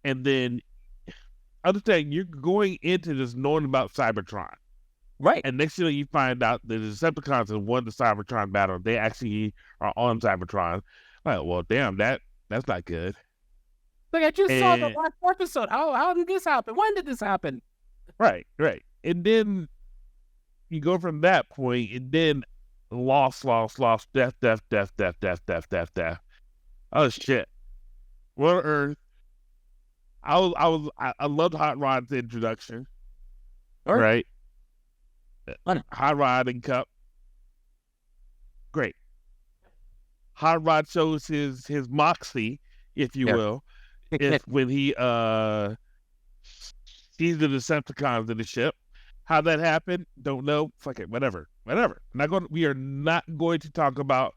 Speaker 5: And then understand you're going into this knowing about Cybertron.
Speaker 2: Right.
Speaker 5: And next thing you find out the Decepticons have won the Cybertron battle. They actually are on Cybertron. Like, well, damn, that's not good.
Speaker 4: Like, I just saw the
Speaker 5: And-
Speaker 4: last episode. How did this happen? When did this happen?
Speaker 5: Right. And then you go from that point, and then loss, death. Oh shit! What on earth? I loved Hot Rod's introduction.
Speaker 2: All right.
Speaker 5: Right. Hot Rod and Cup. Great. Hot Rod shows his moxie, if you
Speaker 2: Yeah.
Speaker 5: will, if when he sees the Decepticons in the ship. How that happened, don't know. Fuck it, whatever. We are not going to talk about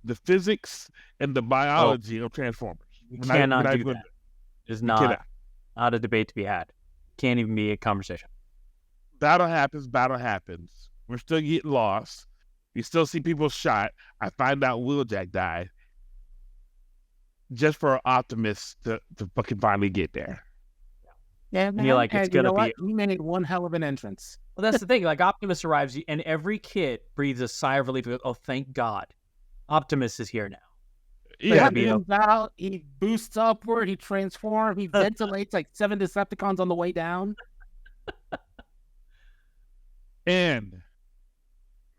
Speaker 5: the physics and the biology of Transformers.
Speaker 2: We
Speaker 5: We're
Speaker 2: cannot
Speaker 5: not
Speaker 2: do
Speaker 5: even-
Speaker 2: that. It's
Speaker 5: we cannot.
Speaker 2: not a debate to be had. Can't even be a conversation.
Speaker 5: Battle happens. We're still getting lost. You still see people shot. I find out Wheeljack died. Just for Optimus to fucking finally get there.
Speaker 4: Yeah,
Speaker 2: And you're like, it's
Speaker 4: you know
Speaker 2: gonna be-
Speaker 4: what? He made one hell of an entrance.
Speaker 2: Well, that's the thing. Like Optimus arrives, and every kid breathes a sigh of relief. Oh, thank God, Optimus is here now.
Speaker 5: Yeah,
Speaker 2: be a-
Speaker 4: Comes out, he boosts upward, he transforms, he ventilates like 7 Decepticons on the way down.
Speaker 5: and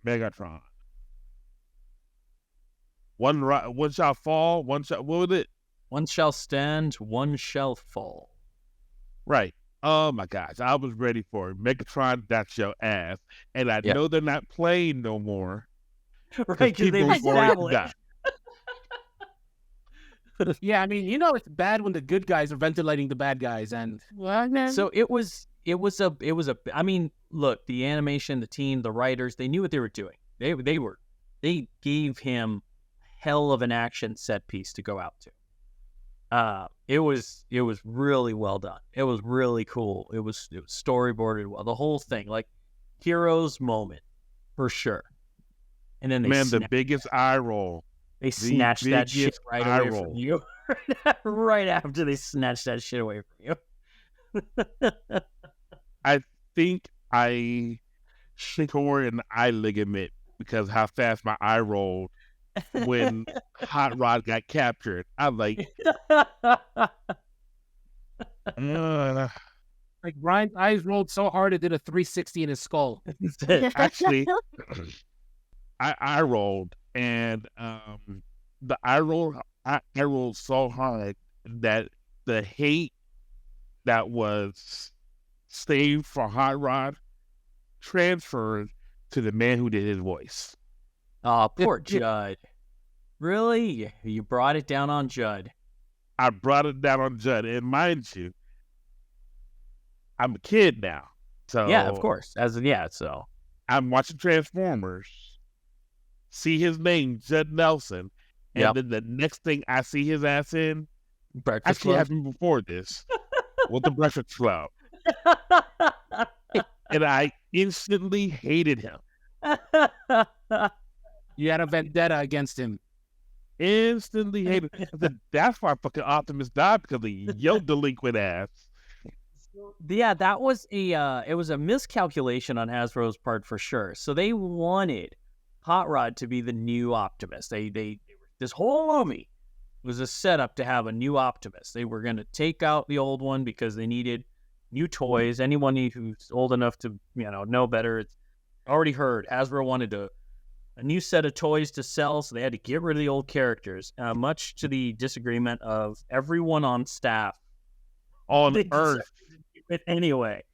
Speaker 5: Megatron. One shall fall. One shall. What was it?
Speaker 2: One shall stand, one shall fall.
Speaker 5: Right. Oh my gosh, I was ready for it. Megatron. That's your ass. And I
Speaker 2: Yeah.
Speaker 5: know they're not playing no more.
Speaker 2: Right, because
Speaker 5: people
Speaker 2: they've
Speaker 5: were going to
Speaker 2: established.
Speaker 5: die.
Speaker 4: Yeah, I mean, you know it's bad when the good guys are ventilating the bad guys, and
Speaker 2: So it was a. I mean, look, the animation, the team, the writers, they knew what they were doing. They gave him hell of an action set piece to go out to. It was really well done. It was really cool. It was storyboarded well. The whole thing, like hero's moment for sure. And then
Speaker 5: Man, the biggest eye roll.
Speaker 2: they snatched that shit
Speaker 5: biggest
Speaker 2: right
Speaker 5: eye
Speaker 2: away
Speaker 5: roll.
Speaker 2: from you. Right after they snatched that shit away from you.
Speaker 5: I think I tore an eye ligament because how fast my eye rolled when Hot Rod got captured. I'm like,
Speaker 4: like Brian's eyes rolled so hard it did a 360 in his skull.
Speaker 5: actually, I rolled, and the I rolled so hard that the hate that was saved for Hot Rod transferred to the man who did his voice.
Speaker 2: Oh, poor Judd. Really? You brought it down on Judd.
Speaker 5: I brought it down on Judd. And mind you, I'm a kid now. So
Speaker 2: Yeah, of course. So
Speaker 5: I'm watching Transformers, see his name, Judd Nelson, and then the next thing I see his ass in,
Speaker 2: Breakfast
Speaker 5: actually
Speaker 2: Club.
Speaker 5: happened before this, with the Breakfast Club. And I instantly hated him.
Speaker 4: You had a vendetta against him.
Speaker 5: Instantly hated him. I said, that's why fucking Optimus died, because of your delinquent ass.
Speaker 2: Yeah, that was it was a miscalculation on Hasbro's part for sure. So they wanted Hot Rod to be the new Optimus. They this whole movie was a setup to have a new Optimus. They were going to take out the old one because they needed new toys. Anyone who's old enough to know better, it's already heard Hasbro wanted a new set of toys to sell, so they had to get rid of the old characters, much to the disagreement of everyone on staff
Speaker 5: On Earth.
Speaker 2: It anyway.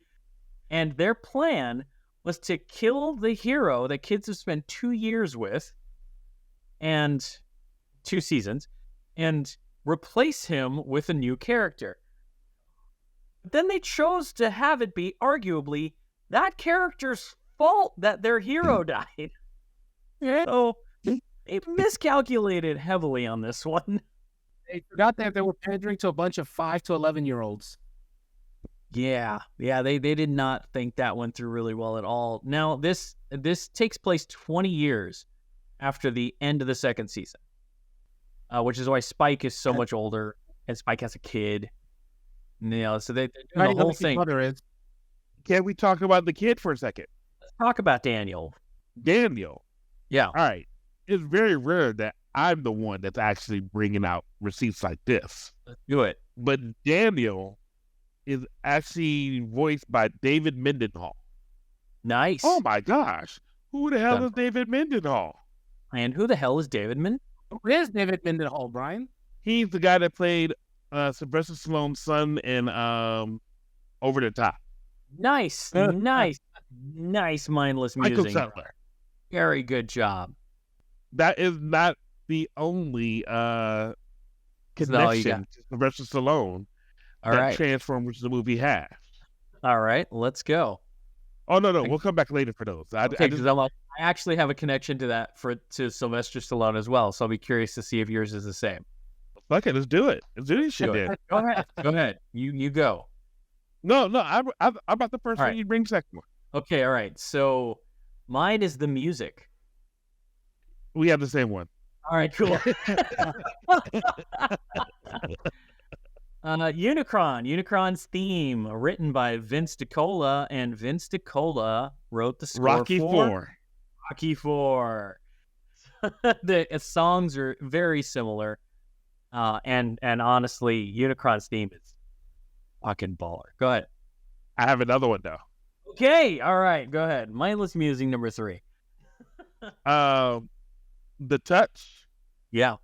Speaker 2: And their plan was to kill the hero that kids have spent 2 years with, and 2 seasons, and replace him with a new character. But then they chose to have it be, arguably, that character's fault that their hero died. So they miscalculated heavily on this one.
Speaker 4: They forgot that they were pandering to a bunch of 5 to 11-year-olds.
Speaker 2: Yeah, they did not think that went through really well at all. Now, this takes place 20 years after the end of the second season, which is why Spike is so much older, and Spike has a kid. So they're doing the whole thing.
Speaker 5: Can we talk about the kid for a second?
Speaker 2: Let's talk about Daniel.
Speaker 5: Daniel.
Speaker 2: Yeah.
Speaker 5: All right. It's very rare that I'm the one that's actually bringing out receipts like this.
Speaker 2: Let's do it.
Speaker 5: But Daniel is actually voiced by David Mendenhall.
Speaker 2: Nice.
Speaker 5: Oh my gosh. Who the hell is David Mendenhall?
Speaker 2: And who the hell is David
Speaker 4: Who is David Mendenhall, Brian?
Speaker 5: He's the guy that played Sylvester Stallone's son in Over the Top.
Speaker 2: Nice. Nice mindless
Speaker 5: Michael
Speaker 2: musing.
Speaker 5: Cutler.
Speaker 2: Very good job.
Speaker 5: That is not the only connection to Sylvester Stallone that Transformers the movie has.
Speaker 2: All right, let's go.
Speaker 5: Oh no, we'll come back later for those.
Speaker 2: Because I actually have a connection to that to Sylvester Stallone as well, so I'll be curious to see if yours is the same.
Speaker 5: Fuck it, let's do it. Let's do this shit then.
Speaker 2: Go ahead. You go.
Speaker 5: No, I'm about the first one. You bring second one.
Speaker 2: Okay, all right. So mine is the music.
Speaker 5: We have the same one.
Speaker 2: All right, cool. Unicron's theme, written by Vince DiCola, and Vince DiCola wrote the score
Speaker 5: Rocky
Speaker 2: for Rocky IV. The songs are very similar, and honestly, Unicron's theme is fucking baller. Go ahead.
Speaker 5: I have another one though.
Speaker 2: Okay, all right, go ahead. Mindless musing number 3.
Speaker 5: The Touch.
Speaker 2: Yeah.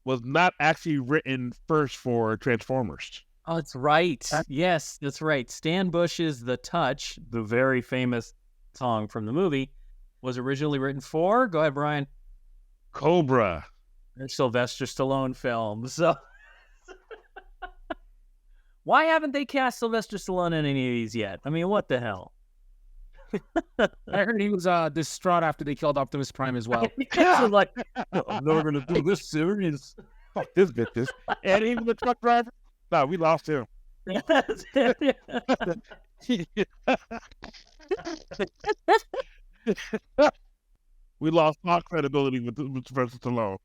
Speaker 5: Was not actually written first for Transformers.
Speaker 2: Oh, that's right. Yes, that's right. Stan Bush's The Touch, the very famous song from the movie, was originally written for, go ahead, Brian.
Speaker 5: Cobra.
Speaker 2: They're Sylvester Stallone films. So why haven't they cast Sylvester Stallone in any of these yet? I mean, what the hell?
Speaker 4: I heard he was distraught after they killed Optimus Prime as well.
Speaker 2: Like, I'm never going to do this series.
Speaker 5: Fuck this bitch. And even the truck driver? No, we lost him. We lost all credibility with Sylvester Stallone.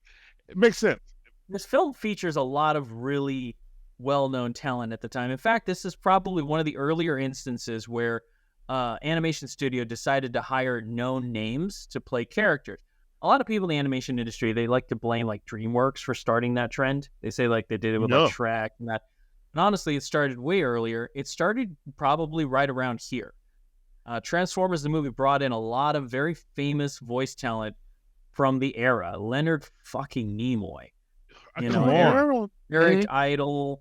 Speaker 5: It makes sense.
Speaker 2: This film features a lot of really well-known talent at the time. In fact, this is probably one of the earlier instances where animation studio decided to hire known names to play characters. A lot of people in the animation industry, they like to blame like DreamWorks for starting that trend. They say like they did it with like Shrek and that. And honestly, it started way earlier. It started probably right around here. Transformers, the movie, brought in a lot of very famous voice talent from the era. Leonard fucking Nimoy. Eric Idle.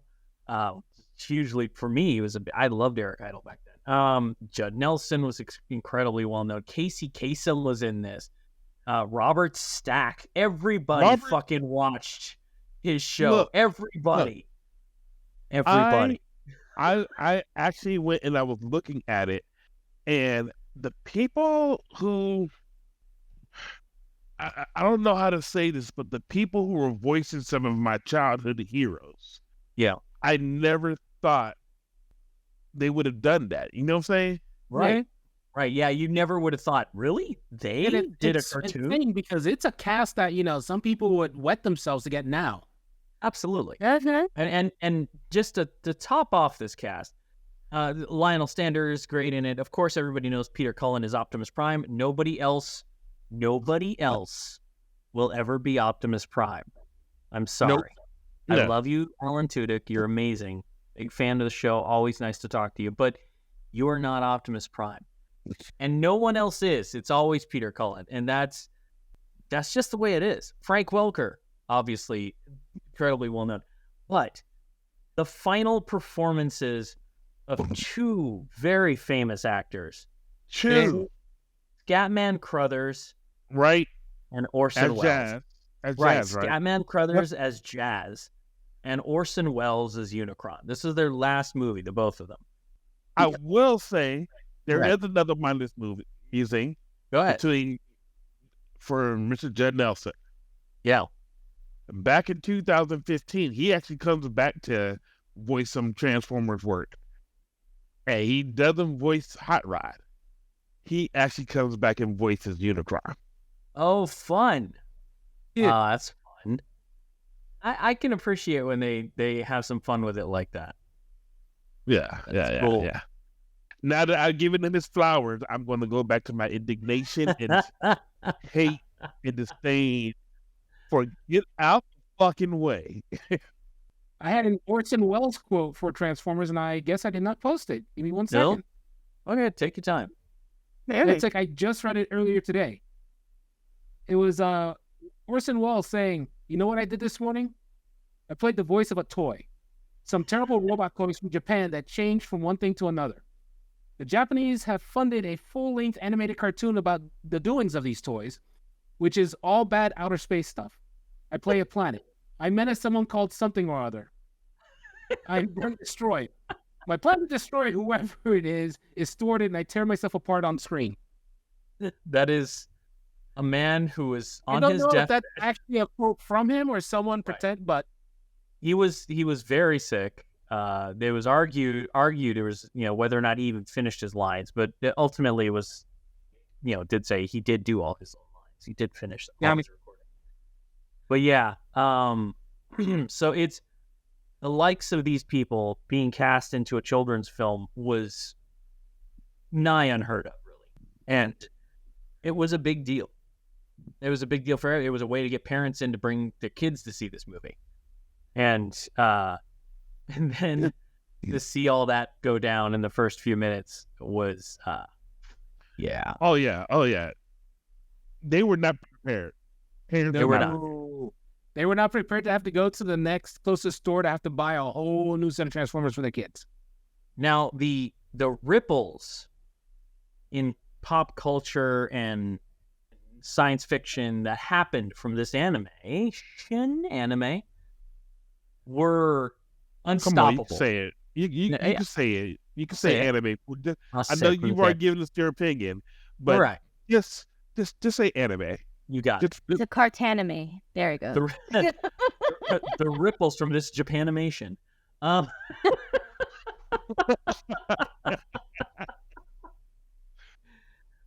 Speaker 2: Hugely, for me, I loved Eric Idle back then. Judd Nelson was incredibly well known. Casey Kasem was in this. Robert Stack. Everybody fucking watched his show. Everybody. Everybody.
Speaker 5: I actually went and I was looking at it, and the people who I don't know how to say this, but the people who were voicing some of my childhood heroes,
Speaker 2: Yeah.
Speaker 5: I never thought they would have done that. You know what I'm saying?
Speaker 2: Right. Right. Yeah. You never would have thought, really? They did a cartoon?
Speaker 4: It's because it's a cast that, some people would wet themselves to get now.
Speaker 2: Absolutely.
Speaker 3: Uh-huh.
Speaker 2: And just to top off this cast, Lionel Stander is great in it. Of course, everybody knows Peter Cullen is Optimus Prime. Nobody else will ever be Optimus Prime. I'm sorry.
Speaker 5: Nope.
Speaker 2: I
Speaker 5: No.
Speaker 2: love you, Alan Tudyk. You're amazing. Big fan of the show. Always nice to talk to you. But you're not Optimus Prime. And no one else is. It's always Peter Cullen. And that's just the way it is. Frank Welker, obviously, incredibly well known. But the final performances of two very famous actors,
Speaker 5: True.
Speaker 2: Scatman Crothers
Speaker 5: Right.
Speaker 2: and Orson
Speaker 5: As
Speaker 2: Welles.
Speaker 5: Jazz. As
Speaker 2: Right,
Speaker 5: Jazz, right?
Speaker 2: Scatman Crothers as Jazz and Orson Welles as Unicron. This is their last movie, the both of them.
Speaker 5: I will say there
Speaker 2: Right.
Speaker 5: is another mindless movie using
Speaker 2: Go ahead.
Speaker 5: for Mr. Judd Nelson.
Speaker 2: Yeah.
Speaker 5: Back in 2015, he actually comes back to voice some Transformers work. And he doesn't voice Hot Rod. He actually comes back and voices Unicron.
Speaker 2: Oh, fun.
Speaker 5: Yeah.
Speaker 2: That's fun. I can appreciate when they have some fun with it like that.
Speaker 5: Yeah,
Speaker 2: That's cool.
Speaker 5: yeah. Now that I've given him his flowers, I'm going to go back to my indignation and hate and disdain for get out the fucking way.
Speaker 4: I had an Orson Welles quote for Transformers, and I guess I did not post it. Give me 1 second.
Speaker 2: Okay, take your time.
Speaker 4: It's like I just read it earlier today. It was Orson Welles saying, "You know what I did this morning? I played the voice of a toy. Some terrible robot toys from Japan that changed from one thing to another. The Japanese have funded a full-length animated cartoon about the doings of these toys, which is all bad outer space stuff. I play a planet. I menace someone called something or other. I'm going to destroy. My plan to destroy whoever it is thwarted, and I tear myself apart on screen."
Speaker 2: That is a man who is on
Speaker 4: I don't
Speaker 2: his
Speaker 4: know if
Speaker 2: death.
Speaker 4: that's actually a quote from him or someone pretend, but
Speaker 2: He was very sick. There was argued it was whether or not he even finished his lines, but ultimately it was did say he did do all his own lines. He did finish all his recording. But yeah, so it's the likes of these people being cast into a children's film was nigh unheard of, really, and it was a big deal. It was a big deal for everyone. It was a way to get parents in to bring their kids to see this movie. And then to see all that go down in the first few minutes was, yeah.
Speaker 5: Oh yeah. They were not prepared.
Speaker 2: They were not.
Speaker 4: They were not prepared to have to go to the next closest store to have to buy a whole new set of Transformers for their kids.
Speaker 2: Now the ripples in pop culture and science fiction that happened from this anime were unstoppable.
Speaker 5: Come on, you can say it. You can say it. You can say anime. I know you've
Speaker 2: okay.
Speaker 5: already given us your opinion, but
Speaker 2: right.
Speaker 5: just say anime.
Speaker 2: You got it.
Speaker 3: It's a cartanime. There you go.
Speaker 2: The ripples from this Japanimation.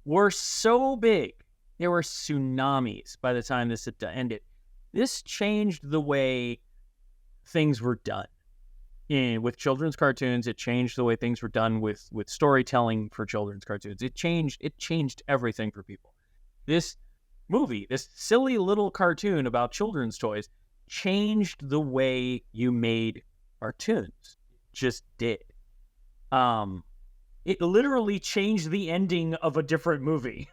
Speaker 2: Were so big. There were tsunamis by the time this had ended. This changed the way things were done. With children's cartoons, it changed the way things were done with storytelling for children's cartoons. It changed everything for people. This movie, this silly little cartoon about children's toys, changed the way you made cartoons. Just did. It literally changed the ending of a different movie.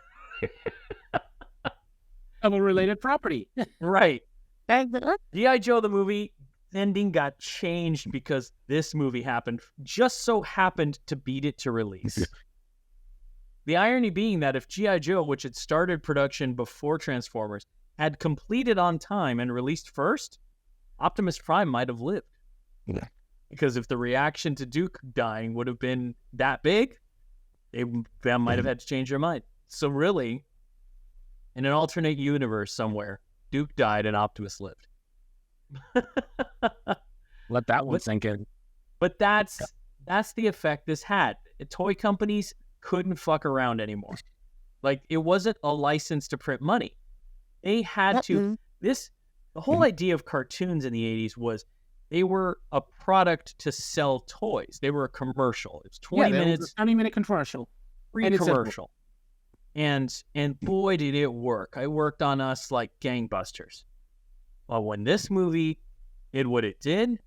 Speaker 4: Of a related property.
Speaker 2: Right. G.I. Joe the movie ending got changed because this movie just so happened to beat it to release. The irony being that if G.I. Joe, which had started production before Transformers, had completed on time and released first, Optimus Prime might have lived.
Speaker 5: Yeah.
Speaker 2: Because if the reaction to Duke dying would have been that big, they might have had to change their mind. So really, in an alternate universe somewhere, Duke died and Optimus lived.
Speaker 4: Let that one sink in.
Speaker 2: But that's the effect this had. Toy companies couldn't fuck around anymore. Like, it wasn't a license to print money. They had to. The whole idea of cartoons in the 80s was they were a product to sell toys. They were a commercial. It was 20 minutes.
Speaker 4: Was a 20-minute commercial.
Speaker 2: Free commercial. And boy, did it work. I worked on us like gangbusters. Well, when this movie did what it did,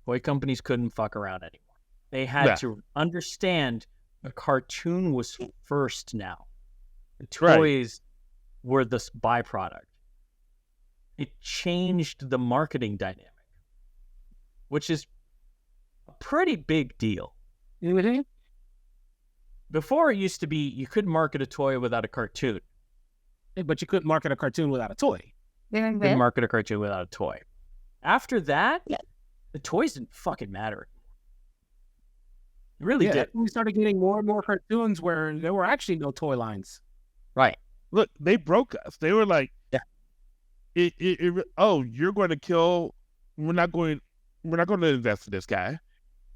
Speaker 2: toy companies couldn't fuck around anymore. They had to understand a cartoon was first now. The toys were this byproduct. It changed the marketing dynamic, which is a pretty big deal.
Speaker 4: Mm-hmm.
Speaker 2: Before, it used to be you couldn't market a toy without a cartoon.
Speaker 4: But you couldn't market a cartoon without a toy.
Speaker 2: You couldn't market a cartoon without a toy. After that, the toys didn't fucking matter. It really did.
Speaker 4: We started getting more and more cartoons where there were actually no toy lines.
Speaker 2: Right.
Speaker 5: Look, they broke us. They were like, oh, you're going to kill. We're not going to invest in this guy.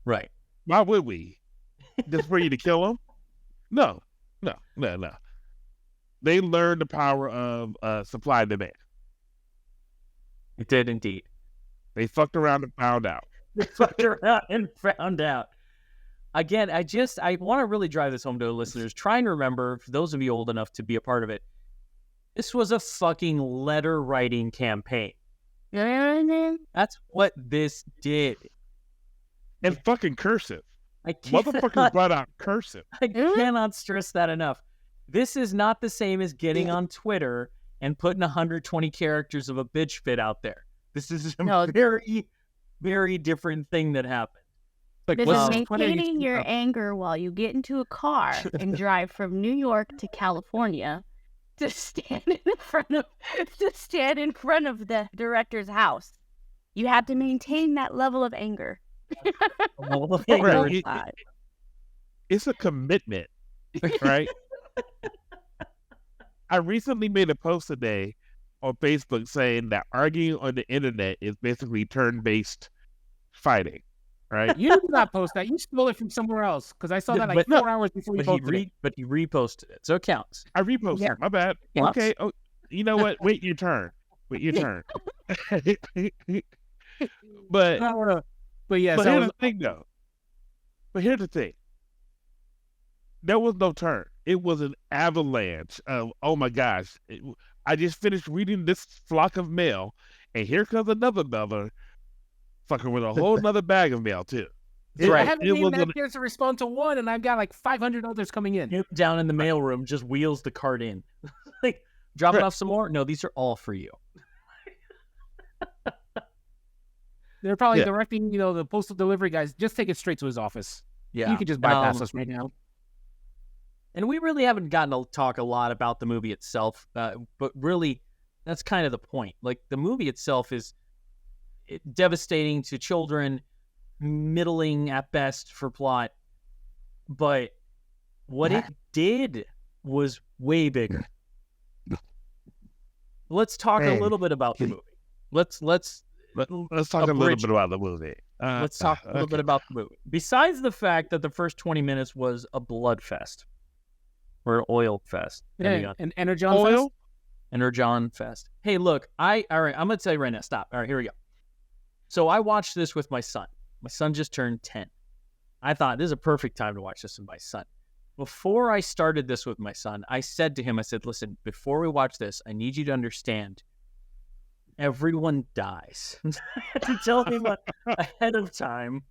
Speaker 2: Right.
Speaker 5: Why would we? Just for you to kill him? No. They learned the power of supply and demand.
Speaker 2: It did indeed.
Speaker 5: They fucked around and found out.
Speaker 2: They fucked around and found out. Again, I want to really drive this home to the listeners. Try and remember, for those of you old enough to be a part of it, this was a fucking letter writing campaign. That's what this did.
Speaker 5: And fucking cursive.
Speaker 2: Motherfuckers
Speaker 5: brought out cursive.
Speaker 2: I cannot stress that enough. This is not the same as getting on Twitter and putting 120 characters of a bitch fit out there. This is a very, very different thing that happened.
Speaker 3: Like, this is maintaining your anger while you get into a car and drive from New York to California to stand in front of the director's house. You have to maintain that level of anger.
Speaker 5: It's a commitment, right? I recently made a post today on Facebook saying that arguing on the internet is basically turn-based fighting, right?
Speaker 4: You did not post that. You stole it from somewhere else because I saw that 4 hours before you posted it.
Speaker 2: But he reposted it, so it counts.
Speaker 5: I reposted it. My bad. Okay. Oh, you know what? Wait your turn. But here's the thing, though. But here's the thing. There was no turn. It was an avalanche of, oh my gosh, I just finished reading this flock of mail, and here comes another fucker with a whole nother bag of mail, too.
Speaker 4: I haven't even had a chance to respond to one, and I've got like 500 others coming in.
Speaker 2: Down in the mailroom, just wheels the cart in. Like, dropping off some more? No, these are all for you.
Speaker 4: They're probably directing, the postal delivery guys, just take it straight to his office.
Speaker 2: Yeah.
Speaker 4: You can just bypass us right now.
Speaker 2: And we really haven't gotten to talk a lot about the movie itself, but really, that's kind of the point. Like, the movie itself is devastating to children, middling at best for plot, but what it did was way bigger. Let's talk a little bit about the movie. Let's
Speaker 5: talk a little bit about the movie.
Speaker 2: Let's talk a little bit about the movie. Besides the fact that the first 20 minutes was a blood fest. Or an oil fest.
Speaker 4: Yeah, an Energon fest?
Speaker 2: Energon fest. Hey, look, all right, I'm going to tell you right now. Stop. All right, here we go. So I watched this with my son. My son just turned 10. I thought this is a perfect time to watch this with my son. Before I started this with my son, I said to him, listen, before we watch this, I need you to understand everyone dies. I had to tell him ahead of time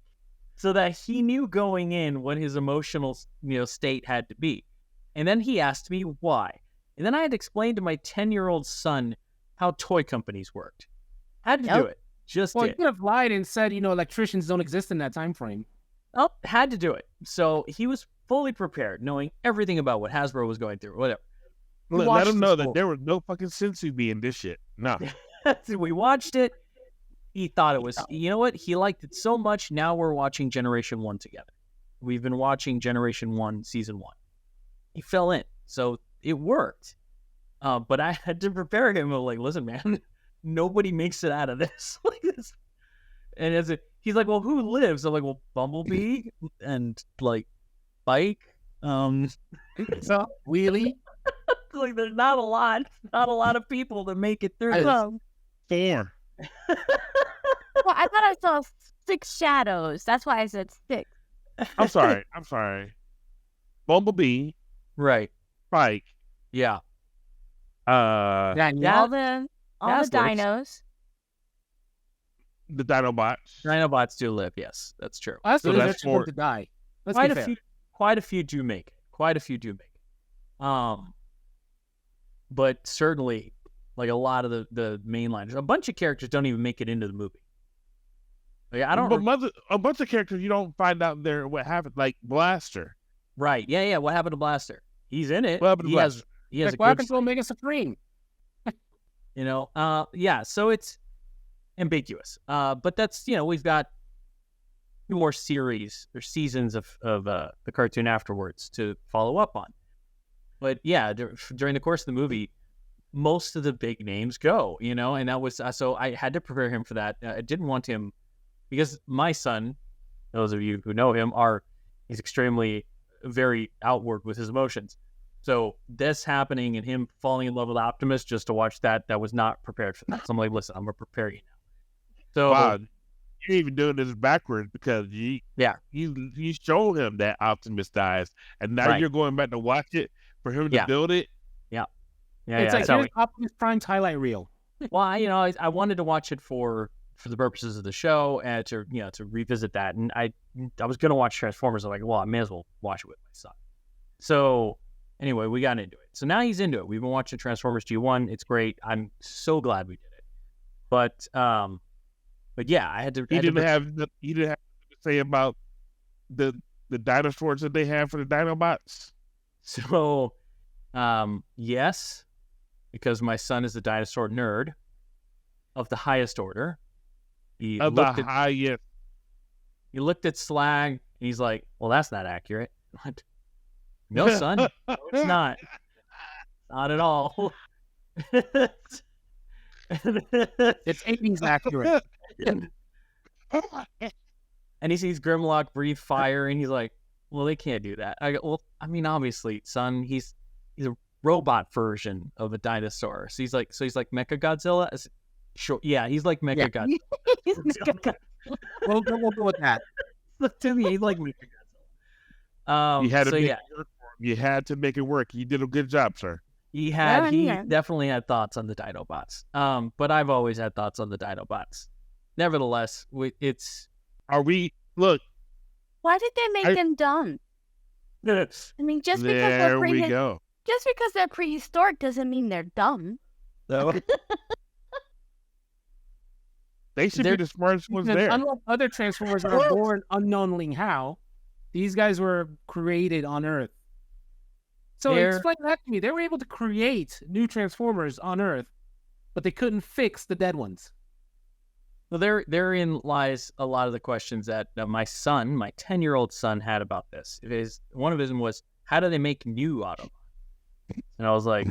Speaker 2: so that he knew going in what his emotional state had to be. And then he asked me why. And then I had to explain to my 10-year-old son how toy companies worked. Had to do it. Just
Speaker 4: well,
Speaker 2: did.
Speaker 4: You could have lied and said, electricians don't exist in that time frame.
Speaker 2: Oh, had to do it. So he was fully prepared, knowing everything about what Hasbro was going through, whatever.
Speaker 5: Let him know that there was no fucking sensu in this shit. No.
Speaker 2: We watched it, He thought it was, you know what? He liked it so much. Now we're watching Generation 1 together. We've been watching Generation 1, Season 1. He fell in. So it worked. But I had to prepare him. I'm like, listen, man, nobody makes it out of this. Like this. And he's like, well, who lives? I'm like, well, Bumblebee and like Spike.
Speaker 4: So, Wheelie.
Speaker 2: Like, there's not a lot of people that make it through.
Speaker 5: Four.
Speaker 3: Well, I thought I saw 6 shadows. That's why I said 6.
Speaker 5: I'm sorry. Bumblebee,
Speaker 2: Right.
Speaker 5: Spike,
Speaker 2: Yeah.
Speaker 4: Daniel.
Speaker 3: All the dinos.
Speaker 5: the Dinobots.
Speaker 2: Dinobots do live, yes. That's true.
Speaker 4: I
Speaker 5: So
Speaker 4: think
Speaker 5: that's
Speaker 4: that's going
Speaker 5: four.
Speaker 4: to die. Let's
Speaker 2: Quite
Speaker 4: be
Speaker 2: a
Speaker 4: fair.
Speaker 2: few quite a few do make it. But certainly, like a lot of the mainliners, a bunch of characters don't even make it into the movie. Like, I don't.
Speaker 5: But a bunch of characters you don't find out there what happened, like Blaster.
Speaker 2: Right? Yeah. What happened to Blaster? He's in it.
Speaker 5: What happened to
Speaker 2: He
Speaker 5: Blaster?
Speaker 2: has
Speaker 4: Like,
Speaker 2: a
Speaker 4: what
Speaker 2: good.
Speaker 4: happens to Omega Supreme?
Speaker 2: Yeah. So it's ambiguous. But that's we've got 2 more series or seasons of the cartoon afterwards to follow up on. But yeah, during the course of the movie, most of the big names go, and that was so I had to prepare him for that. I didn't want him because my son, those of you who know him, he's extremely very outward with his emotions. So this happening and him falling in love with Optimus just to watch that was not prepared for that. So I'm like, listen, I'm gonna prepare you now. So
Speaker 5: Wow, you're even doing this backwards because you show him that Optimus dies, and now
Speaker 2: Right.
Speaker 5: you're going back to watch it for him to
Speaker 2: Yeah.
Speaker 5: build it.
Speaker 4: It's like
Speaker 2: so
Speaker 4: here's Optimus Prime's highlight reel.
Speaker 2: well, I wanted to watch it for the purposes of the show and to revisit that. And I was gonna watch Transformers. I'm like, well, I may as well watch it with my son. So anyway, we got into it. So now he's into it. We've been watching Transformers G1. It's great. I'm so glad we did it. But yeah, I had to.
Speaker 5: He didn't have nothing to say about the dinosaurs that they have for the Dinobots.
Speaker 2: So, yes, because my son is a dinosaur nerd of the highest order. He
Speaker 5: Of the
Speaker 2: looked at
Speaker 5: highest.
Speaker 2: He looked at Slag and he's like, "Well, that's not accurate." What? No, son, no, it's not. Not at all.
Speaker 4: It's 80s accurate.
Speaker 2: And he sees Grimlock breathe fire, and he's like, "Well, they can't do that." I go, "Well, I mean, obviously, son, he's a robot version of a dinosaur." So he's like Mecha Godzilla. Sure, yeah, he's like Mecha Godzilla.
Speaker 4: We'll go with that.
Speaker 2: To me, he's like Mecha Godzilla.
Speaker 5: You had to
Speaker 2: so
Speaker 5: make
Speaker 2: yeah,
Speaker 5: it work for him. You had to make it work. You did a good job, sir.
Speaker 2: he
Speaker 3: Yeah.
Speaker 2: definitely had thoughts on the Dinobots. But I've always had thoughts on the Dinobots. Nevertheless, it's.
Speaker 5: Are we? Look,
Speaker 3: Why did they make them dumb? I mean, just because they're
Speaker 5: there we go.
Speaker 3: just because they're prehistoric doesn't mean they're dumb.
Speaker 2: So,
Speaker 5: They should
Speaker 2: They're-
Speaker 5: be the smartest ones
Speaker 4: Because
Speaker 5: there.
Speaker 4: unlike other Transformers that are born unknowingly how, these guys were created on Earth. So
Speaker 2: They're-
Speaker 4: explain that to me. They were able to create new Transformers on Earth, but they couldn't fix the dead ones.
Speaker 2: well, therein lies a lot of the questions that my 10-year-old son, had about this. One of them was, how do they make new Autobots? And I was like,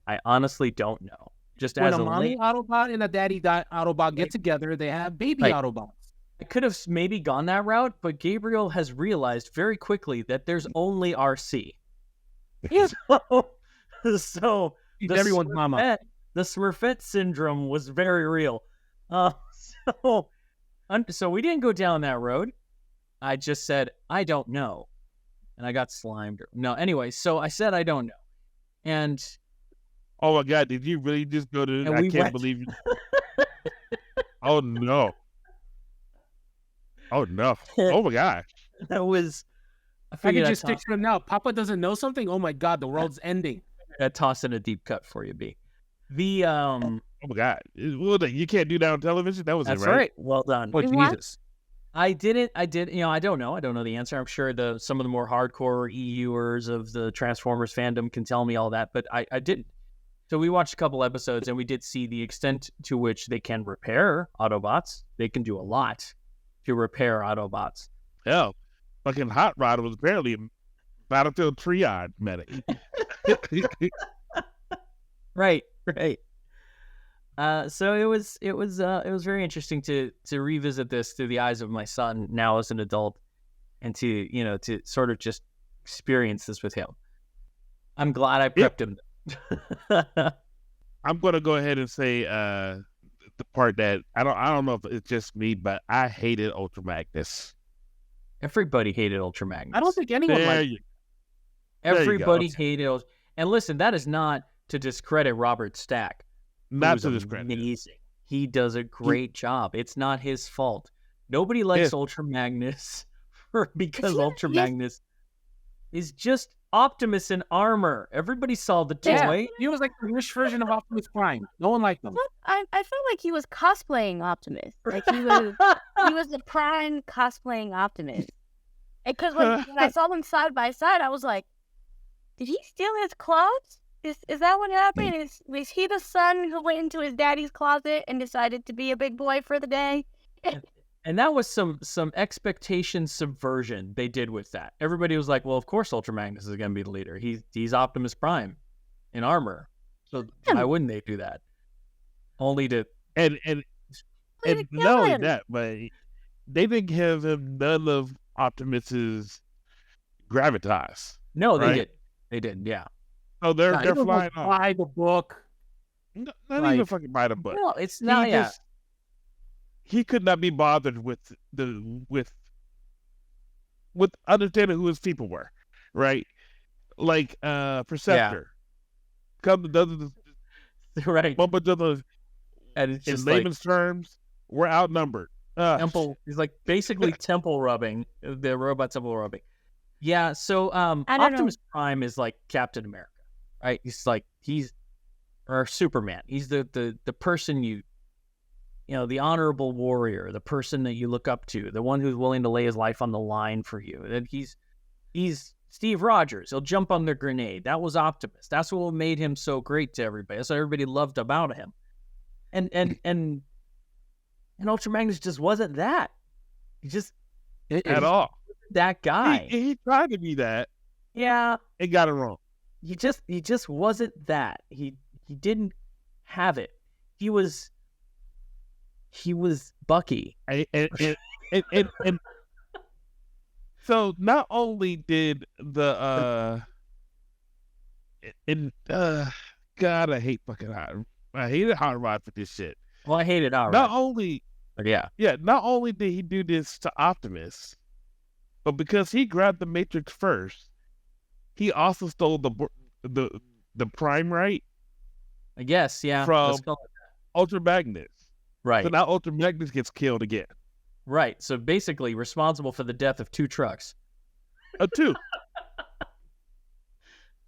Speaker 2: I honestly don't know. Just
Speaker 4: When
Speaker 2: as
Speaker 4: a
Speaker 2: a
Speaker 4: mommy
Speaker 2: link,
Speaker 4: Autobot and a daddy Autobot get together, they have baby
Speaker 2: Right.
Speaker 4: Autobots.
Speaker 2: I could have maybe gone that route, but Gabriel has realized very quickly that there's only RC.
Speaker 4: Yes.
Speaker 2: So
Speaker 4: He's
Speaker 2: the
Speaker 4: everyone's mama.
Speaker 2: The Smurfette syndrome was very real. So we didn't go down that road. I just said, I don't know. And I got slimed. No, anyway, so I said, I don't know. And
Speaker 5: Oh my God! Did you really just go to?
Speaker 2: And
Speaker 5: I
Speaker 2: we
Speaker 5: can't
Speaker 2: went-
Speaker 5: believe you. Oh no! Oh no! Oh my gosh!
Speaker 2: that was, I
Speaker 4: I
Speaker 2: figured
Speaker 4: can
Speaker 2: I'd
Speaker 4: just picture him now. Papa doesn't know something. Oh my God, the world's ending.
Speaker 2: toss in a deep cut for you, B. The
Speaker 5: Oh my God! Well, you can't do that on television. That was
Speaker 2: that's
Speaker 5: it, right?
Speaker 2: right. Well done.
Speaker 4: Oh
Speaker 3: What?
Speaker 4: Jesus!
Speaker 2: I did. I don't know. I don't know the answer. I'm sure some of the more hardcore EUers of the Transformers fandom can tell me all that, but I didn't. So we watched a couple episodes, and we did see the extent to which they can repair Autobots. They can do a lot to repair Autobots.
Speaker 5: Hell, fucking Hot Rod was apparently a battlefield triage medic.
Speaker 2: Right. So it was very interesting to revisit this through the eyes of my son now as an adult, and to sort of just experience this with him. I'm glad I prepped him.
Speaker 5: I'm gonna go ahead and say the part that I don't know if it's just me, but I hated Ultra Magnus.
Speaker 2: Everybody hated Ultra Magnus.
Speaker 4: I don't think anyone liked it.
Speaker 2: Everybody hated. And listen, that is not to discredit Robert Stack.
Speaker 5: Not to discredit.
Speaker 2: Amazing. He does a great job. It's not his fault. Nobody likes Ultra Magnus because Ultra Magnus is just Optimus in armor. Everybody saw the toy.
Speaker 4: Yeah. He was like the English version of Optimus Prime. No one liked him.
Speaker 3: I felt like he was cosplaying Optimus. Like he was the Prime cosplaying Optimus. Because when I saw them side by side, I was like, did he steal his clothes? Is that what happened? Was he the son who went into his daddy's closet and decided to be a big boy for the day?
Speaker 2: And that was some expectation subversion they did with that. Everybody was like, well, of course Ultra Magnus is going to be the leader. He's Optimus Prime in armor. So why wouldn't they do that? Only to...
Speaker 5: And not only that, but they didn't give him none of Optimus's gravitas.
Speaker 2: No, they
Speaker 5: right?
Speaker 2: did. They did, yeah.
Speaker 5: So they're flying off.
Speaker 4: Buy the book.
Speaker 5: Not even fucking buy the book.
Speaker 2: No, it's not,
Speaker 5: He could not be bothered with understanding who his people were, right? Like Perceptor. Come to the
Speaker 2: right.
Speaker 5: bump into the,
Speaker 2: and it's just
Speaker 5: in layman's terms, we're outnumbered.
Speaker 2: Temple. He's like basically temple rubbing, the robot temple rubbing. Yeah, so Optimus Prime is like Captain America, right? He's or Superman. He's the person the honorable warrior, the person that you look up to, the one who's willing to lay his life on the line for you. And he's Steve Rogers. He'll jump on the grenade. That was Optimus. That's what made him so great to everybody. That's what everybody loved about him. And Ultra Magnus just wasn't that. He just
Speaker 5: at all.
Speaker 2: That guy.
Speaker 5: He tried to be that.
Speaker 2: Yeah.
Speaker 5: It got it wrong.
Speaker 2: He just wasn't that. He didn't have it. He was Bucky.
Speaker 5: And so not only did the God, I hate fucking I hated Hot Rod for this shit.
Speaker 2: Well, I hated Hot Rod.
Speaker 5: Not only not only did he do this to Optimus, but because he grabbed the Matrix first, he also stole the Prime right.
Speaker 2: I guess, yeah.
Speaker 5: From Ultra Magnus.
Speaker 2: Right.
Speaker 5: So now Ultra Magnus gets killed again.
Speaker 2: Right. So basically responsible for the death of 2 trucks.
Speaker 5: 2.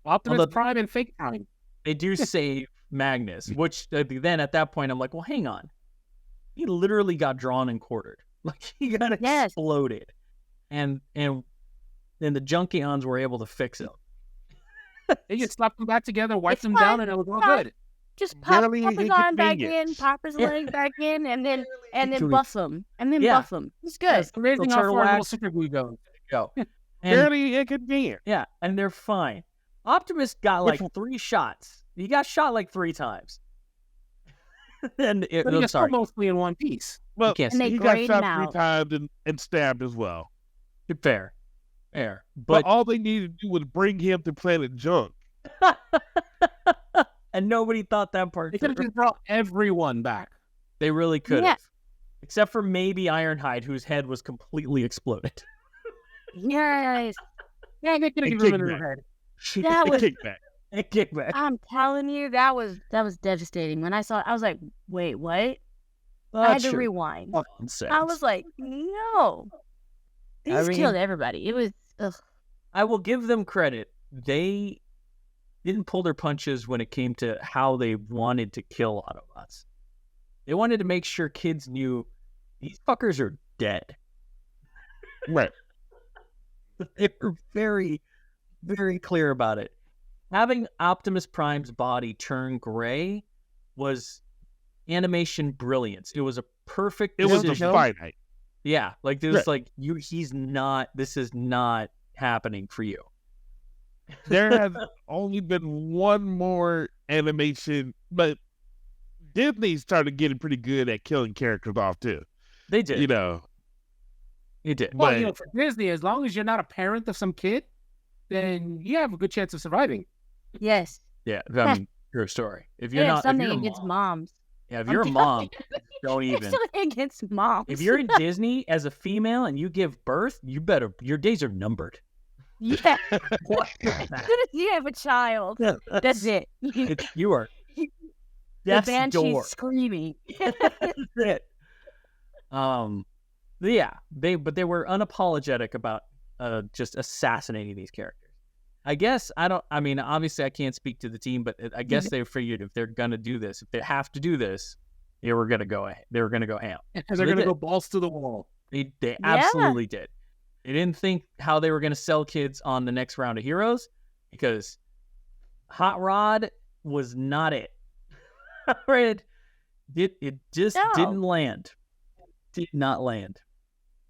Speaker 4: Optimus Prime and Fake Prime.
Speaker 2: They do save Magnus, which then at that point I'm like, well, hang on. He literally got drawn and quartered. Like he got exploded. And then the Junkions were able to fix him.
Speaker 4: They just slapped them back together, wiped them down, and it was all good.
Speaker 3: Just pop his arm back in, pop his leg back in, and then buff him. And then buff him. It's good.
Speaker 4: It's amazing how far little super glue goes.
Speaker 2: Go.
Speaker 5: Barely inconvenient.
Speaker 2: Yeah, and they're fine. Optimus got like 3 shots. He got shot like 3 times.
Speaker 4: But he gets mostly in one piece.
Speaker 5: Well, he got shot 3 times and stabbed as well.
Speaker 2: Fair.
Speaker 5: But all they needed to do was bring him to Planet Junk.
Speaker 2: And nobody thought that part.
Speaker 4: They could have just brought everyone back.
Speaker 2: They really could have. Except for maybe Ironhide, whose head was completely exploded.
Speaker 3: Yes.
Speaker 4: Yeah, they could have given him a head.
Speaker 3: That was
Speaker 2: a kickback.
Speaker 3: I'm telling you, that was devastating. When I saw it, I was like, wait, what? I had to rewind. I was like, no. They killed everybody. It was
Speaker 2: I will give them credit. They didn't pull their punches when it came to how they wanted to kill Autobots. They wanted to make sure kids knew these fuckers are dead.
Speaker 5: Right.
Speaker 2: They were very, very clear about it. having Optimus Prime's body turn gray was animation brilliance. It was a perfect
Speaker 5: It was
Speaker 2: decision.
Speaker 5: a finite.
Speaker 2: Yeah, like there's
Speaker 5: Right.
Speaker 2: like he's not. This is not happening for you.
Speaker 5: There has only been one more animation, but Disney started getting pretty good at killing characters off too.
Speaker 2: They did.
Speaker 5: You know,
Speaker 2: It did.
Speaker 4: Well,
Speaker 5: but
Speaker 4: for Disney, as long as you're not a parent of some kid, then you have a good chance of surviving.
Speaker 3: Yes.
Speaker 2: Yeah, I mean, true story. If you're
Speaker 3: They have
Speaker 2: not, if
Speaker 3: something
Speaker 2: you're a
Speaker 3: against
Speaker 2: mom,
Speaker 3: moms.
Speaker 2: yeah, if you're a mom, don't
Speaker 3: There's
Speaker 2: even.
Speaker 3: something against moms.
Speaker 2: If you're in Disney as a female and you give birth, you better. Your days are numbered.
Speaker 3: yeah,
Speaker 2: What?
Speaker 3: as soon as you have a child, that's it.
Speaker 2: You are.
Speaker 3: The
Speaker 2: Death's
Speaker 3: banshee's
Speaker 2: door.
Speaker 3: screaming.
Speaker 2: That's it. Yeah, they were unapologetic about just assassinating these characters. I guess I mean, obviously, I can't speak to the team, but I guess they figured if they're gonna do this, if they have to do this, they were gonna go ham.
Speaker 4: And
Speaker 2: So
Speaker 4: they're
Speaker 2: they
Speaker 4: going to
Speaker 2: did.
Speaker 4: go balls to the wall.
Speaker 2: They
Speaker 3: Yeah.
Speaker 2: absolutely did. They didn't think how they were gonna sell kids on the next round of Heroes because Hot Rod was not it. It just
Speaker 3: No.
Speaker 2: didn't land. Did not land.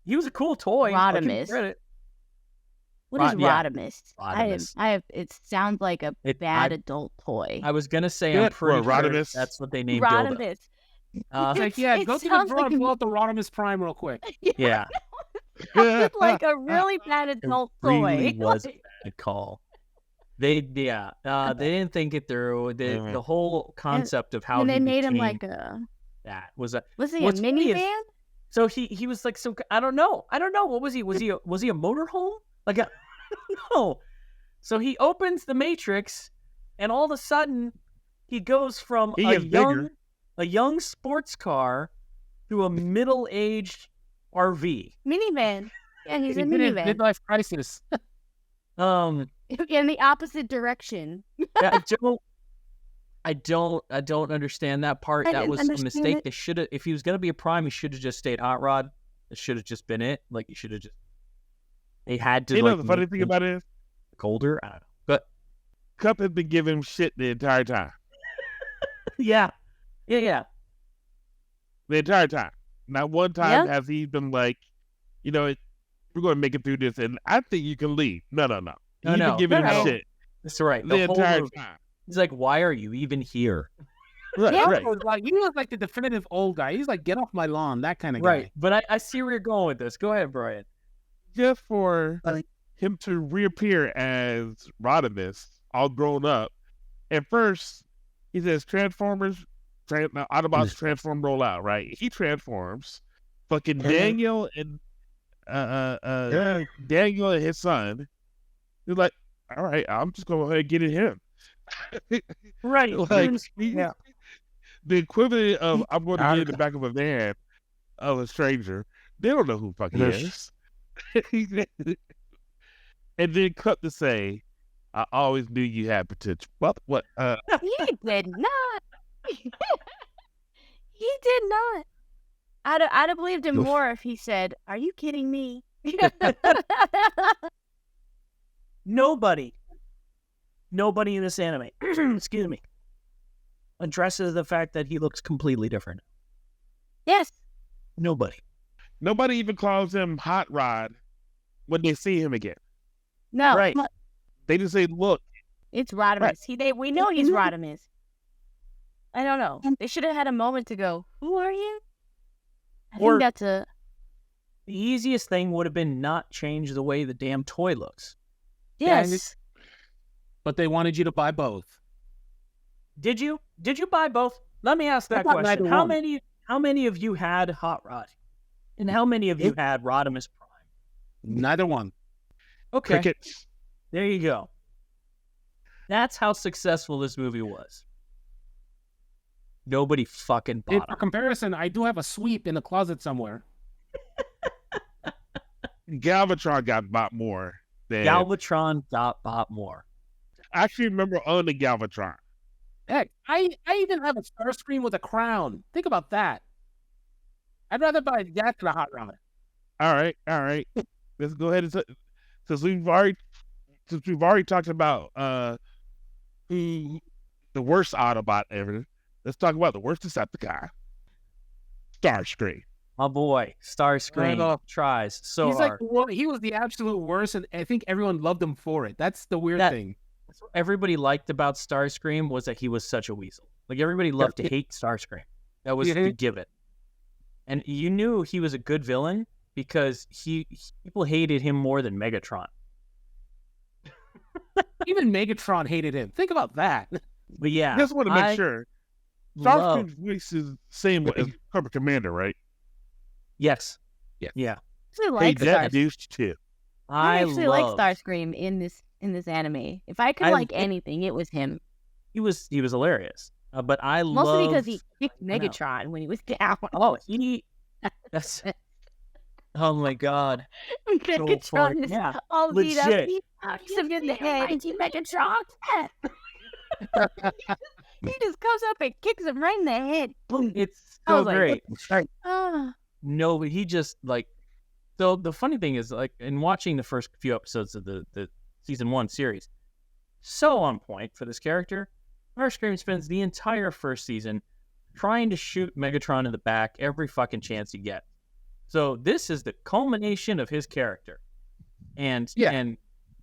Speaker 2: He was a cool toy. I'll give him
Speaker 3: Rodimus.
Speaker 2: credit.
Speaker 3: What is
Speaker 2: Yeah.
Speaker 3: Rodimus?
Speaker 2: Rodimus.
Speaker 3: I have. It sounds like a bad
Speaker 2: I-
Speaker 3: adult toy.
Speaker 2: I was gonna say
Speaker 5: Yeah,
Speaker 2: I'm pretty
Speaker 5: well,
Speaker 2: sure
Speaker 5: Rodimus.
Speaker 2: that's what they named Dildo.
Speaker 3: Rodimus.
Speaker 4: It's like, yeah,
Speaker 3: It
Speaker 4: go to the
Speaker 3: sounds
Speaker 4: drawer
Speaker 3: like
Speaker 4: and
Speaker 3: a-
Speaker 4: pull out the Rodimus Prime real quick.
Speaker 2: Yeah,
Speaker 3: Sounded like a really bad
Speaker 2: it
Speaker 3: adult
Speaker 2: really
Speaker 3: toy.
Speaker 2: was a bad call. They didn't think it through. The whole concept of how
Speaker 3: and they
Speaker 2: he
Speaker 3: made him
Speaker 2: became
Speaker 3: like a.
Speaker 2: that was a.
Speaker 3: Was he
Speaker 2: What's
Speaker 3: a
Speaker 2: funny is-
Speaker 3: minivan?
Speaker 2: So he was like some. I don't know. What was he? Was he a motorhome? Like a no. So he opens the Matrix, and all of a sudden, he goes from
Speaker 5: He
Speaker 2: a
Speaker 5: gets bigger.
Speaker 2: young sports car to a middle-aged RV.
Speaker 3: Minivan. Yeah, he's a
Speaker 4: He did his
Speaker 3: minivan.
Speaker 4: midlife crisis.
Speaker 3: In the opposite direction.
Speaker 2: I don't understand that part.
Speaker 3: I
Speaker 2: That
Speaker 3: didn't
Speaker 2: was a
Speaker 3: understand
Speaker 2: mistake.
Speaker 3: it.
Speaker 2: They should have. If he was gonna be a prime, he should have just stayed Hot Rod. It should have just been it. Like he should have just. They had to.
Speaker 5: you know
Speaker 2: like,
Speaker 5: the funny
Speaker 2: make
Speaker 5: thing
Speaker 2: him
Speaker 5: about it is,
Speaker 2: colder. I don't know. But
Speaker 5: Cup has been giving him shit the entire time.
Speaker 2: yeah.
Speaker 5: The entire time. Not one time has he been like, you know, we're going to make it through this, and I think you can leave. No.
Speaker 2: No,
Speaker 5: He's
Speaker 2: no.
Speaker 5: been giving
Speaker 3: No,
Speaker 5: him
Speaker 3: no.
Speaker 5: shit
Speaker 2: That's right.
Speaker 5: the
Speaker 2: whole
Speaker 5: entire
Speaker 2: movie.
Speaker 5: time.
Speaker 2: He's like, why are you even here?
Speaker 5: Right,
Speaker 3: Yeah.
Speaker 5: right.
Speaker 4: He was like the definitive old guy. He's like, get off my lawn, that kind of guy.
Speaker 2: Right. But I see where you're going with this. Go ahead, Brian.
Speaker 5: Just for him to reappear as Rodimus, all grown up. At first, he says Autobots transform roll out, right? He transforms. Fucking Daniel and Daniel and his son. He's like, all right, I'm just going to go ahead and get at him.
Speaker 2: Right.
Speaker 5: Like,
Speaker 2: Yeah.
Speaker 5: the equivalent of I'm going to get in the back of a van of a stranger. They don't know who fuck he is. And then cut to say, I always knew you had potential. What?
Speaker 3: He did not. He did not. I'd have believed him more if he said, "Are you kidding me?"
Speaker 2: Nobody in this anime, excuse me, addresses the fact that he looks completely different.
Speaker 3: Yes.
Speaker 2: Nobody.
Speaker 5: Nobody even calls him Hot Rod when they see him again.
Speaker 3: No.
Speaker 2: Right.
Speaker 5: They just say, look,
Speaker 3: It's Rodimus.
Speaker 5: Right.
Speaker 3: We know he's Rodimus. I don't know. They should have had a moment to go, who are you? I
Speaker 2: Or-
Speaker 3: think that's a...
Speaker 2: The easiest thing would have been not change the way the damn toy looks.
Speaker 3: Yes.
Speaker 4: But they wanted you to buy both.
Speaker 2: Did you? Did you buy both? Let me ask that
Speaker 4: bought
Speaker 2: question.
Speaker 4: neither
Speaker 2: How
Speaker 4: one.
Speaker 2: many of you had Hot Rod? And how many of you had Rodimus Prime?
Speaker 4: Neither one.
Speaker 2: Okay.
Speaker 5: crickets.
Speaker 2: There you go. That's how successful this movie was. Nobody fucking
Speaker 4: For
Speaker 2: bought it.
Speaker 4: comparison, I do have a sweep in the closet somewhere.
Speaker 5: Galvatron got bought more than...
Speaker 2: Galvatron got bought more.
Speaker 5: I actually remember owning Galvatron.
Speaker 4: Heck, I even have a Starscream with a crown. Think about that. I'd rather buy that than a Hot Rod.
Speaker 5: All right. Let's go ahead and since we've already talked about who the worst Autobot ever. Let's talk about the worst Decepticon, Starscream.
Speaker 2: My boy, Starscream
Speaker 4: Oh.
Speaker 2: tries so
Speaker 4: He's
Speaker 2: hard.
Speaker 4: like, he was the absolute worst, and I think everyone loved him for it. That's the weird thing.
Speaker 2: That's what everybody liked about Starscream was that he was such a weasel. Like everybody loved to hate Starscream. That was the given. And you knew he was a good villain because people hated him more than Megatron.
Speaker 4: Even Megatron hated him. Think about that.
Speaker 2: But yeah,
Speaker 5: Just want to make sure.
Speaker 2: love-
Speaker 5: Starscream's voice is the same as Cobra Commander, right?
Speaker 2: Yes.
Speaker 4: Yeah.
Speaker 2: Yeah.
Speaker 3: I actually
Speaker 5: Hey,
Speaker 3: like
Speaker 5: that
Speaker 3: Starscream.
Speaker 5: used too.
Speaker 3: I actually like
Speaker 2: love-
Speaker 3: Starscream in this anime. If I could
Speaker 2: I-
Speaker 3: like anything, it was him.
Speaker 2: He was hilarious. But I
Speaker 3: Mostly
Speaker 2: love
Speaker 3: because he kicked
Speaker 2: I know.
Speaker 3: Megatron when he was down.
Speaker 2: Oh, that's oh my god.
Speaker 3: Megatron
Speaker 2: funny.
Speaker 3: is
Speaker 2: Yeah,
Speaker 3: all beat up.
Speaker 2: legit.
Speaker 3: He knocks him in the head. Megatron. He just comes up and kicks him right in the head. Boom.
Speaker 2: It's
Speaker 3: I
Speaker 2: so
Speaker 3: was like,
Speaker 2: great.
Speaker 3: Ah.
Speaker 2: No, but he just like so the funny thing is like in watching the first few episodes of the season 1 series, so on point for this character. Starscream spends the entire first season trying to shoot Megatron in the back every fucking chance he gets. So this is the culmination of his character. And the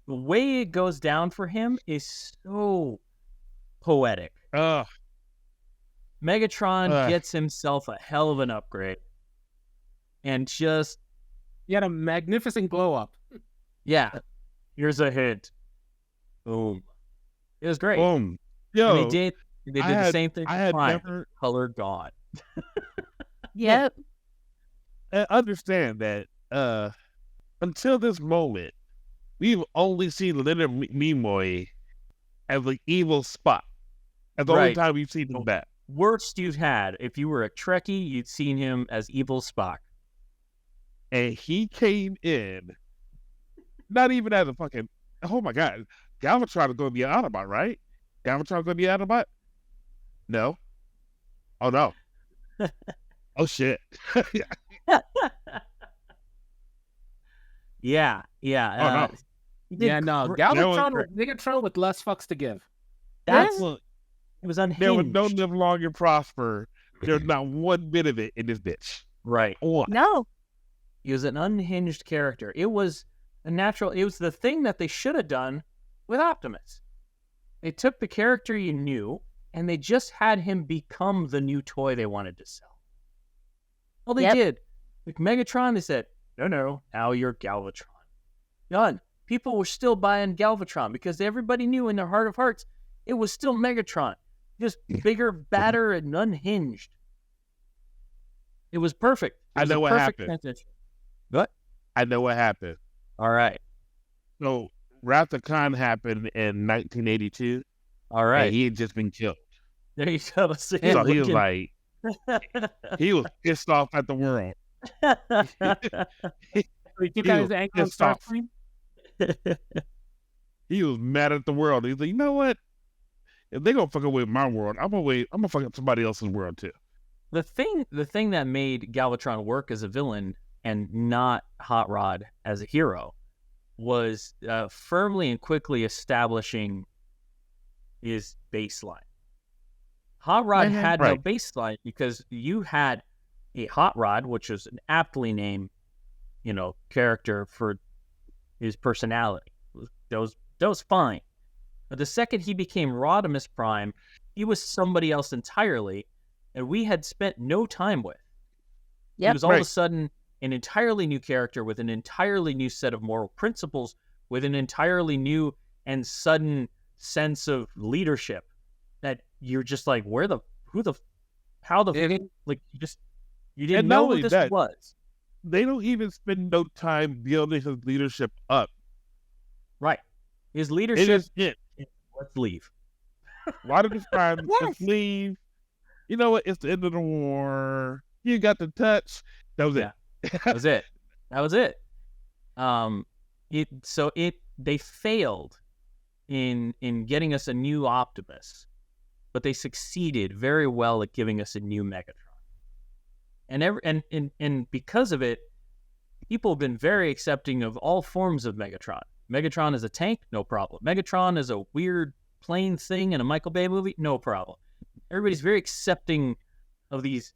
Speaker 2: way it goes down for him is so poetic. Megatron gets himself a hell of an upgrade. And just
Speaker 4: He had a magnificent glow up.
Speaker 2: yeah. Here's a hint. Boom. It was great.
Speaker 5: Boom.
Speaker 2: And
Speaker 5: Yo,
Speaker 2: they did the same thing.
Speaker 5: I had
Speaker 2: Fine.
Speaker 5: never
Speaker 2: Color God.
Speaker 3: Yep.
Speaker 5: understand that until this moment, we've only seen Leonard Nimoy as the evil Spock. That's the only
Speaker 2: Right.
Speaker 5: time we've seen him back.
Speaker 2: Worst you've had. If you were a Trekkie, you'd seen him as evil Spock.
Speaker 5: And he came in, not even as a fucking, oh my God, Galvatron is going to be an Autobot, right? Galvatron going to be an Autobot? No. Oh, no. Oh, shit.
Speaker 2: Yeah.
Speaker 5: no.
Speaker 2: He did
Speaker 4: Yeah, no.
Speaker 2: gr-
Speaker 4: Megatron with less fucks to give.
Speaker 2: That's
Speaker 5: Look,
Speaker 2: it was
Speaker 5: there was
Speaker 2: unhinged.
Speaker 5: no live long and prosper. There's not one bit of it in this bitch.
Speaker 2: Right.
Speaker 5: One.
Speaker 3: No.
Speaker 2: He was an unhinged character. It was a natural. It was the thing that they should have done with Optimus. They took the character you knew, and they just had him become the new toy they wanted to sell. Well, they
Speaker 3: Yep.
Speaker 2: did. Like Megatron, they said, no, now you're Galvatron. Done. People were still buying Galvatron because everybody knew in their heart of hearts it was still Megatron. Just bigger, badder, and unhinged. It was perfect. It
Speaker 5: I
Speaker 2: was a
Speaker 5: know what
Speaker 2: perfect
Speaker 5: happened.
Speaker 2: transition. What?
Speaker 5: I know what happened.
Speaker 2: All right.
Speaker 5: So, Wrath of Khan happened in 1982.
Speaker 2: All
Speaker 5: And
Speaker 2: right.
Speaker 5: he had just been killed.
Speaker 2: There you go. So
Speaker 5: So he was like, he was pissed off at the world.
Speaker 4: You
Speaker 5: He
Speaker 4: guys
Speaker 5: was
Speaker 4: angry on
Speaker 5: pissed off.
Speaker 4: Starscream?
Speaker 5: He was mad at the world. He's like, you know what? If they gonna fuck away with my world, I'm gonna fuck up somebody else's world too.
Speaker 2: the thing that made Galvatron work as a villain and not Hot Rod as a hero was firmly and quickly establishing his baseline. Hot Rod had no
Speaker 5: Right.
Speaker 2: baseline because you had a Hot Rod, which is an aptly named, character for his personality. That was fine. But the second he became Rodimus Prime, he was somebody else entirely, and we had spent no time with. He
Speaker 3: Yep.
Speaker 2: was all of a
Speaker 5: Right.
Speaker 2: sudden an entirely new character with an entirely new set of moral principles, with an entirely new and sudden sense of leadership that you're just like, how the
Speaker 4: Mhm.
Speaker 2: like you didn't
Speaker 5: And not
Speaker 2: know who
Speaker 5: only
Speaker 2: this
Speaker 5: that,
Speaker 2: was.
Speaker 5: They don't even spend no time building his leadership up.
Speaker 2: Right. His
Speaker 5: It
Speaker 2: leadership,
Speaker 5: is it.
Speaker 2: let's leave.
Speaker 5: Why did this prime
Speaker 3: Yes.
Speaker 5: just leave? You know what? It's the end of the war. You got the touch. That was
Speaker 2: Yeah.
Speaker 5: it.
Speaker 2: That was it. They failed in getting us a new Optimus, but they succeeded very well at giving us a new Megatron. And because of it, people have been very accepting of all forms of Megatron. Megatron is a tank, no problem. Megatron is a weird plain thing in a Michael Bay movie, no problem. Everybody's very accepting of these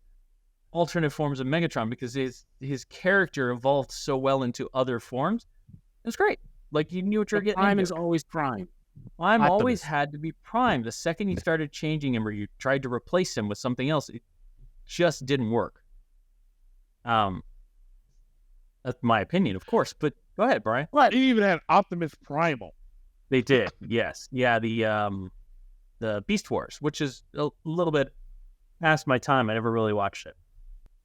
Speaker 2: alternate forms of Megatron because his character evolved so well into other forms. It was great. Like, you knew what you're getting
Speaker 4: Prime
Speaker 2: into.
Speaker 4: is always Prime.
Speaker 2: Prime
Speaker 4: Optimus.
Speaker 2: always had to be Prime. The second you started changing him or you tried to replace him with something else, it just didn't work. That's my opinion, of course. But go ahead, Brian.
Speaker 3: What?
Speaker 5: They even had Optimus Primal.
Speaker 2: They did, yes. Yeah, the Beast Wars, which is a little bit past my time. I never really watched it.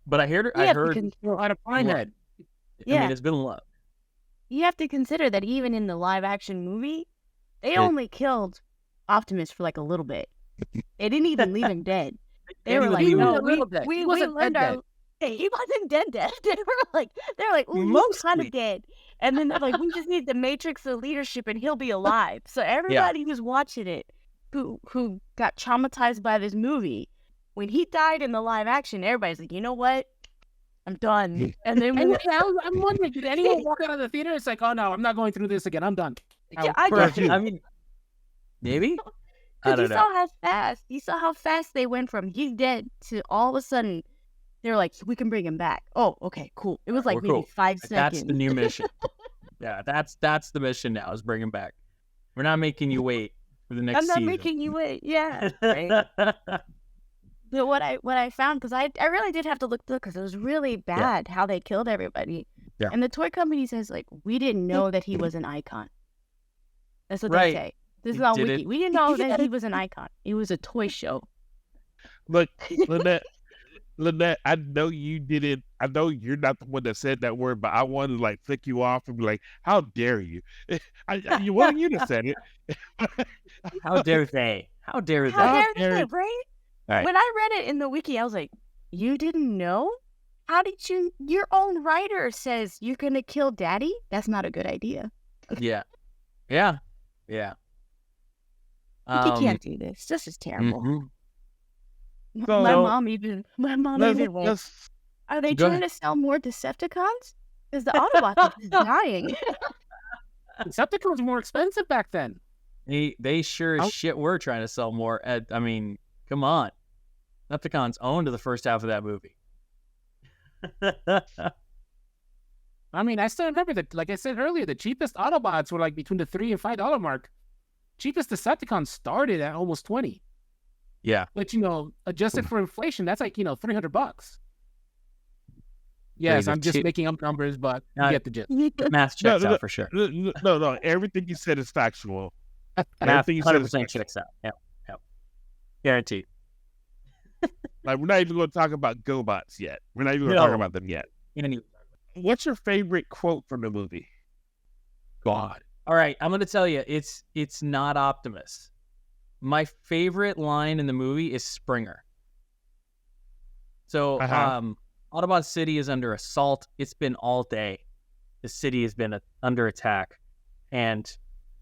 Speaker 2: But I heard
Speaker 4: Out of Prime Head.
Speaker 2: I mean, it's been loved.
Speaker 3: You have to consider that even in the live action movie, they only killed Optimus for like a little bit. They didn't even leave him dead. They were like, no, we learned our. Hey, he wasn't dead. They were like, ooh, he's kind of dead. And then they're like, we just need the Matrix of leadership, and he'll be alive. So everybody who's watching it, who got traumatized by this movie, when he died in the live action, everybody's like, you know what? I'm done. And then
Speaker 4: I'm wondering, did anyone walk out of the theater? It's like, oh no, I'm not going through this again. I'm done.
Speaker 2: I mean, maybe. I don't know.
Speaker 3: You saw how fast they went from he's dead to all of a sudden they're like, we can bring him back. Oh, okay, cool. It was like maybe 5 seconds.
Speaker 2: That's the new mission. Yeah, that's the mission now, is bring him back. We're not making you wait for the next season.
Speaker 3: I'm not making you wait. Yeah. Right? But what I found, because I really did have to look through, because it was really bad how they killed everybody.
Speaker 2: Yeah.
Speaker 3: And the toy company says, like, we didn't know that he was an icon. That's what they say. This is on Wiki. We didn't know that he was an icon. It was a toy show.
Speaker 5: Look, Lynette, I know you didn't. I know you're not the one that said that word, but I wanted to like flick you off and be like, "How dare you?" You want you to say it.
Speaker 2: How dare they? How dare they?
Speaker 3: How dare they, right?
Speaker 2: Right.
Speaker 3: When I read it in the wiki, I was like, "You didn't know? How did you? Your own writer says you're gonna kill Daddy. That's not a good idea."
Speaker 2: Yeah.
Speaker 3: You can't do this. This is terrible.
Speaker 2: Mm-hmm.
Speaker 5: So,
Speaker 3: my mom even went, are they trying to sell more Decepticons? Because the Autobots is dying.
Speaker 4: Decepticons were more expensive back then.
Speaker 2: They sure as shit were trying to sell more. I mean, come on. Decepticons owned the first half of that movie.
Speaker 4: I mean, I still remember that, like I said earlier, the cheapest Autobots were like between the $3 and $5 mark. Cheapest Decepticons started at almost 20.
Speaker 2: Yeah.
Speaker 4: But, adjusted for inflation, that's like, $300. Yes, I'm just making up numbers, but you get the gist.
Speaker 2: Math checks out for sure.
Speaker 5: No. Everything you said is factual.
Speaker 2: Math 100% checks out. Yeah. Guaranteed.
Speaker 5: Like, we're not even going to talk about GoBots yet. We're not even going to talk about them yet. What's your favorite quote from the movie?
Speaker 2: God. All right, I'm going to tell you, it's not Optimus. My favorite line in the movie is Springer. So, Autobot City is under assault. It's been all day. The city has been under attack. And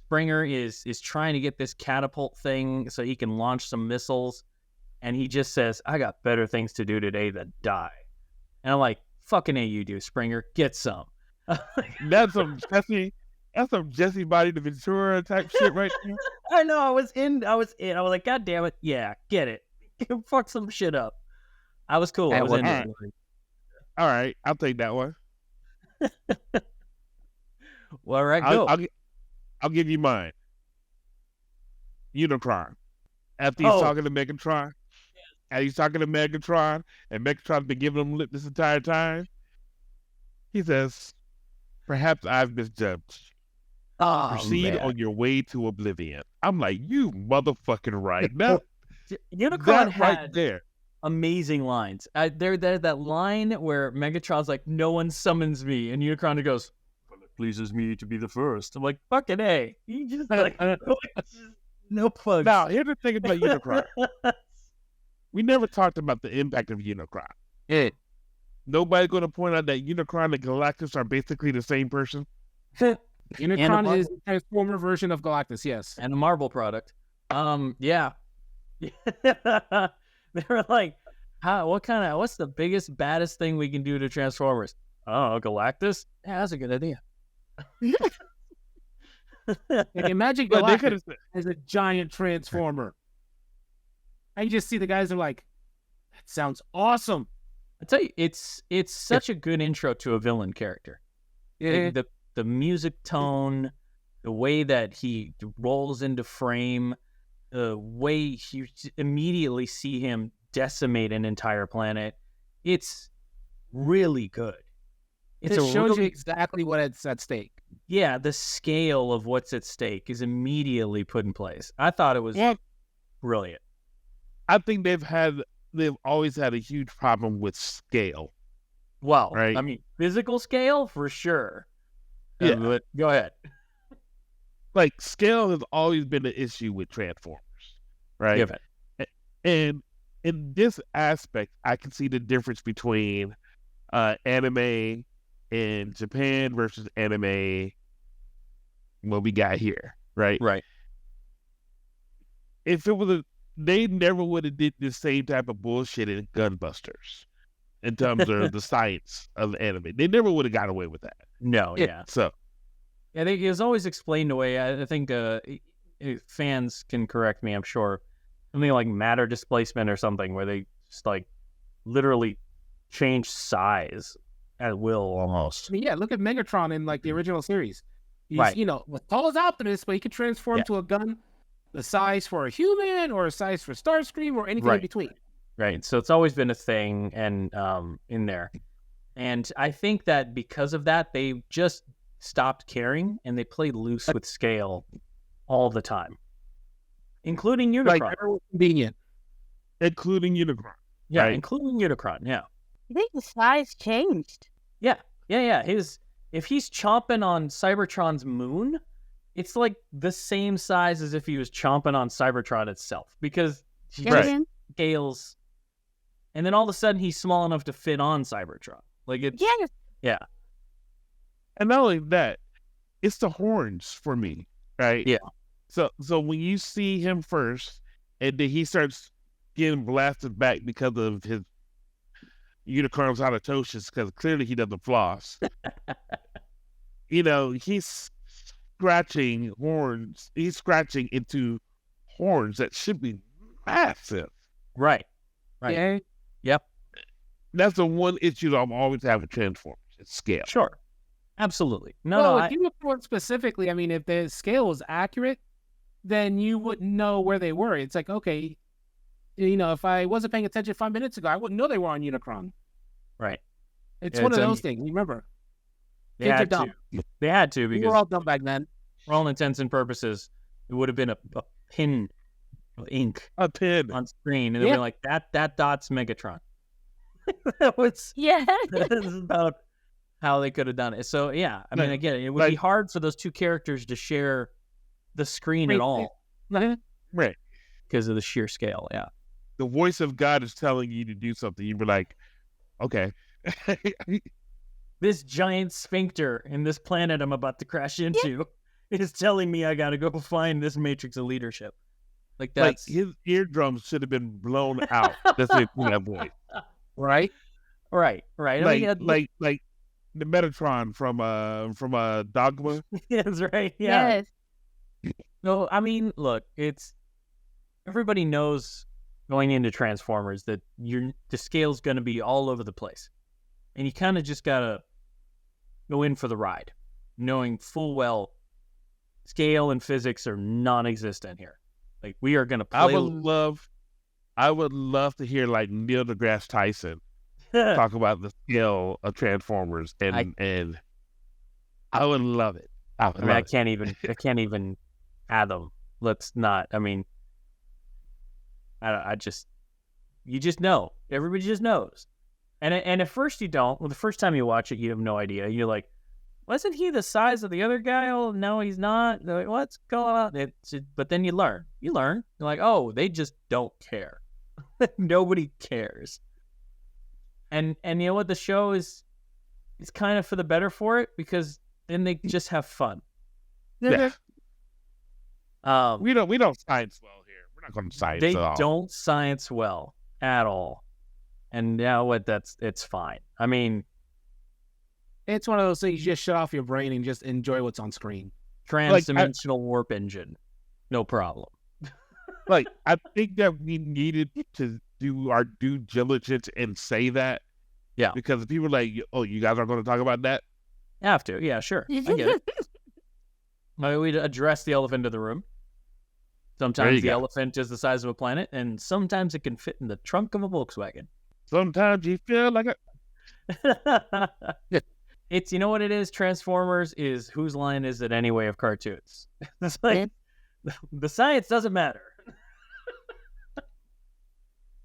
Speaker 2: Springer is trying to get this catapult thing so he can launch some missiles. And he just says, I got better things to do today than die. And I'm like, fucking A, you do, Springer. Get some.
Speaker 5: That's some Jesse Body the Ventura type shit right there.
Speaker 2: I know. I was like, God damn it. Yeah, get it. Fuck some shit up. I was cool. I was in it.
Speaker 5: All right. I'll take that one.
Speaker 2: Well, all right, go.
Speaker 5: I'll give you mine. Unicron. After he's talking to Megatron. And he's talking to Megatron. And Megatron's been giving him lip this entire time. He says, perhaps I've misjudged. Proceed on your way to oblivion. I'm like, you motherfucking right. Now,
Speaker 2: Unicron had
Speaker 5: right there.
Speaker 2: Amazing lines. There's that line where Megatron's like, no one summons me. And Unicron goes, well, it pleases me to be the first. I'm like, fucking A. You just like, no plugs.
Speaker 5: Now, here's the thing about Unicron. We never talked about the impact of Unicron.
Speaker 2: Yeah.
Speaker 5: Nobody's going to point out that Unicron and Galactus are basically the same person.
Speaker 4: Unicron is the Transformer version of Galactus, yes.
Speaker 2: And a Marvel product. Yeah. They were like, what's the biggest, baddest thing we can do to Transformers? Oh, Galactus? Yeah, that's a good idea.
Speaker 4: Like, imagine
Speaker 5: But they
Speaker 4: Galactus
Speaker 5: could have said,
Speaker 4: as a giant transformer. I just see the guys are like, that sounds awesome.
Speaker 2: I tell you, it's such a good intro to a villain character. Like, the music tone, the way that he rolls into frame, the way you immediately see him decimate an entire planet. It's really good.
Speaker 4: It shows you exactly what at stake.
Speaker 2: Yeah, the scale of what's at stake is immediately put in place. I thought it was brilliant.
Speaker 5: I think they've always had a huge problem with scale.
Speaker 2: Well,
Speaker 5: right?
Speaker 2: I mean, physical scale for sure.
Speaker 5: Yeah.
Speaker 2: But go ahead.
Speaker 5: Like, scale has always been an issue with Transformers, right?
Speaker 2: Give it.
Speaker 5: And in this aspect, I can see the difference between anime in Japan versus anime what we got here, right?
Speaker 2: Right.
Speaker 5: If it was they never would have did the same type of bullshit in Gunbusters in terms of the science of anime. They never would have got away with that.
Speaker 2: No, yeah.
Speaker 5: So
Speaker 2: I think it was always explained away. I think fans can correct me, I'm sure. Something like matter displacement or something where they just like literally change size at will almost.
Speaker 4: I mean, yeah, look at Megatron in like the original series. He's,
Speaker 2: Right.
Speaker 4: as tall as Optimus, but he could transform to a gun the size for a human or a size for Starscream or anything in between.
Speaker 2: Right. So it's always been a thing and in there. And I think that because of that, they just stopped caring and they played loose with scale all the time, including Unicron.
Speaker 5: Like,
Speaker 4: Convenient.
Speaker 5: including Unicron.
Speaker 2: Yeah,
Speaker 5: right?
Speaker 2: including Unicron. Yeah.
Speaker 3: I think the size changed.
Speaker 2: Yeah. If he's chomping on Cybertron's moon, it's like the same size as if he was chomping on Cybertron itself because he just scales. And then all of a sudden he's small enough to fit on Cybertron. Like it's yeah.
Speaker 5: And not only that, it's the horns for me, right?
Speaker 2: Yeah.
Speaker 5: So when you see him first, and then he starts getting blasted back because of his Unicron's halitosis, because clearly he doesn't floss. He's scratching horns. He's scratching into horns that should be massive.
Speaker 2: Right.
Speaker 4: Yeah.
Speaker 2: Yep.
Speaker 5: That's the one issue that I'm always having with Transformers. It's scale.
Speaker 2: Sure. Absolutely.
Speaker 4: With Unicron specifically, I mean, if the scale was accurate, then you wouldn't know where they were. It's like, okay, if I wasn't paying attention 5 minutes ago, I wouldn't know they were on Unicron.
Speaker 2: Right.
Speaker 4: It's one of those things. Remember,
Speaker 2: they had to. They had to because
Speaker 4: we were all dumb back then.
Speaker 2: For all intents and purposes, it would have been a pin of ink,
Speaker 5: a pin
Speaker 2: on screen, and they'd be like, "That dot's Megatron." That was about how they could have done it. So yeah, I mean, again, it would be hard for those two characters to share the screen at all,
Speaker 5: right?
Speaker 2: Because of the sheer scale. Yeah,
Speaker 5: the voice of God is telling you to do something. You'd be like, okay.
Speaker 2: This giant sphincter in this planet I'm about to crash into is telling me I gotta go find this matrix of leadership. Like that's
Speaker 5: his eardrums should have been blown out. That's it in that voice.
Speaker 2: Right.
Speaker 5: Like the Metatron from Dogma.
Speaker 2: That's right. Yeah.
Speaker 3: Yes.
Speaker 2: No, I mean, look, it's everybody knows going into Transformers that the scale's going to be all over the place, and you kind of just gotta go in for the ride, knowing full well scale and physics are non-existent here. Like we are going to play.
Speaker 5: I would love to hear like Neil deGrasse Tyson talk about the scale of Transformers, and I would love it.
Speaker 2: I can't even fathom. Let's not. I mean, you just know. Everybody just knows. And at first you don't. Well, the first time you watch it, you have no idea. You're like, wasn't he the size of the other guy? Oh, no, he's not. They're like, what's going on? But then you learn. You're like, oh, they just don't care. Nobody cares. And you know what? The show is kind of for the better for it because then they just have fun.
Speaker 5: Yeah.
Speaker 2: We
Speaker 5: don't science well here. We're not going to science at all.
Speaker 2: They don't science well at all. And now it's fine. I mean,
Speaker 4: it's one of those things you just shut off your brain and just enjoy what's on screen.
Speaker 2: Trans-dimensional warp engine. No problem.
Speaker 5: Like, I think that we needed to do our due diligence and say that.
Speaker 2: Yeah.
Speaker 5: Because people are like, oh, you guys are going to talk about that?
Speaker 2: Have to. Yeah, sure. I get it. We'd address the elephant in the room. Sometimes the elephant is the size of a planet, and sometimes it can fit in the trunk of a Volkswagen.
Speaker 5: Sometimes you feel like
Speaker 2: It's, you know what it is? Transformers is whose line is it anyway of cartoons. It's like, the science doesn't matter.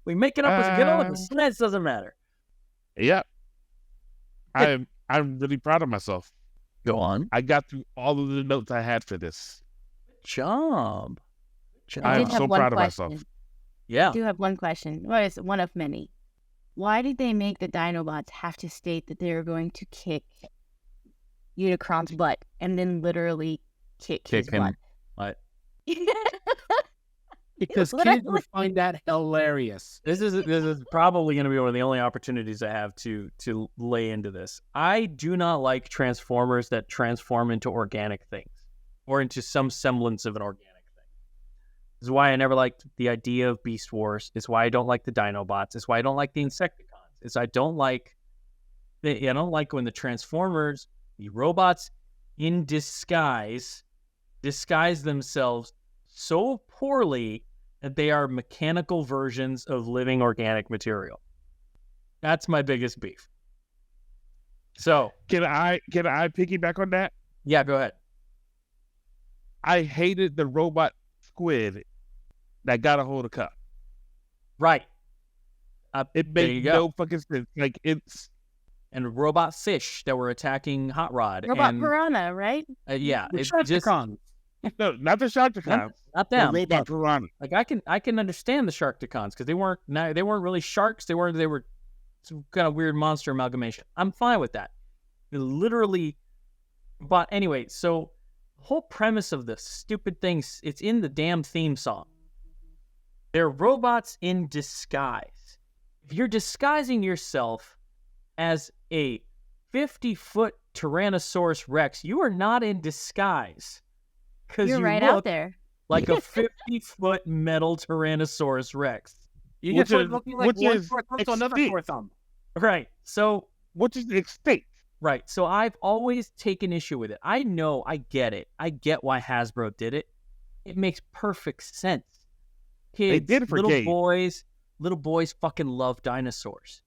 Speaker 2: We make it up as we get on. The science doesn't matter.
Speaker 5: Yeah. I'm really proud of myself.
Speaker 2: Go on.
Speaker 5: I got through all of the notes I had for this.
Speaker 2: Job.
Speaker 5: I am so proud of myself.
Speaker 2: Yeah.
Speaker 3: I do have one question. Well, it's one of many. Why did they make the Dinobots have to state that they were going to kick Unicron's butt and then literally kick his
Speaker 2: him.
Speaker 3: butt?
Speaker 2: What?
Speaker 4: Because kids would find that hilarious.
Speaker 2: This is probably going to be one of the only opportunities I have to lay into this. I do not like Transformers that transform into organic things or into some semblance of an organic thing. This is why I never liked the idea of Beast Wars. It's why I don't like the Dinobots. It's why I don't like the Insecticons. It's I don't like when the Transformers, the robots in disguise themselves so poorly that they are mechanical versions of living organic material. That's my biggest beef. So
Speaker 5: Can I piggyback on that?
Speaker 2: yeah, go ahead.
Speaker 5: I hated the robot squid that got a hold of Cup.
Speaker 2: Right.
Speaker 5: It
Speaker 2: there you
Speaker 5: made
Speaker 2: go.
Speaker 5: no fucking sense. Like, it's
Speaker 2: And robot fish that were attacking Hot Rod.
Speaker 3: Robot
Speaker 2: and,
Speaker 3: Piranha, right?
Speaker 2: yeah,
Speaker 4: The
Speaker 2: it's just
Speaker 4: Sharkticons.
Speaker 5: no, not the Sharkticons.
Speaker 2: not
Speaker 5: The
Speaker 2: them.
Speaker 5: robot piranha.
Speaker 2: Like I can understand the Sharkticons because they weren't really sharks. They were some kind of weird monster amalgamation. I'm fine with that. They literally, but anyway, so the whole premise of this stupid things, it's in the damn theme song. They're robots in disguise. If you're disguising yourself as a 50-foot Tyrannosaurus Rex, you are not in disguise. Because
Speaker 3: You're
Speaker 2: you
Speaker 3: right
Speaker 2: look
Speaker 3: out there.
Speaker 2: like a 50-foot metal Tyrannosaurus Rex.
Speaker 4: You
Speaker 5: Which
Speaker 4: get
Speaker 5: is-
Speaker 4: looking like
Speaker 5: which
Speaker 4: one
Speaker 5: is
Speaker 4: fourth thumb to another
Speaker 5: extinct.
Speaker 4: fourth thumb.
Speaker 2: Right. So
Speaker 5: Which is extinct.
Speaker 2: right. So I've always taken issue with it. I know, I get it. I get why Hasbro did it. It makes perfect sense. Kids,
Speaker 5: did it for
Speaker 2: little
Speaker 5: Gabe.
Speaker 2: boys fucking love dinosaurs.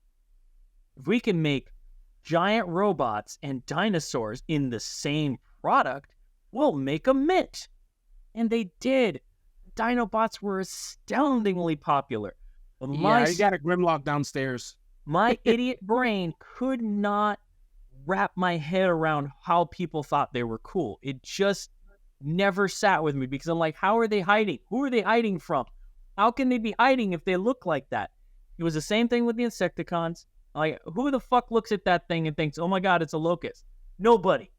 Speaker 2: If we can make giant robots and dinosaurs in the same product, we'll make a mint. And they did. Dinobots were astoundingly popular. But
Speaker 4: Yeah, you got a Grimlock downstairs.
Speaker 2: my idiot brain could not wrap my head around how people thought they were cool. It just never sat with me because I'm like, how are they hiding? Who are they hiding from? How can they be hiding if they look like that? It was the same thing with the Insecticons. Like, who the fuck looks at that thing and thinks, oh my God, it's a locust? Nobody.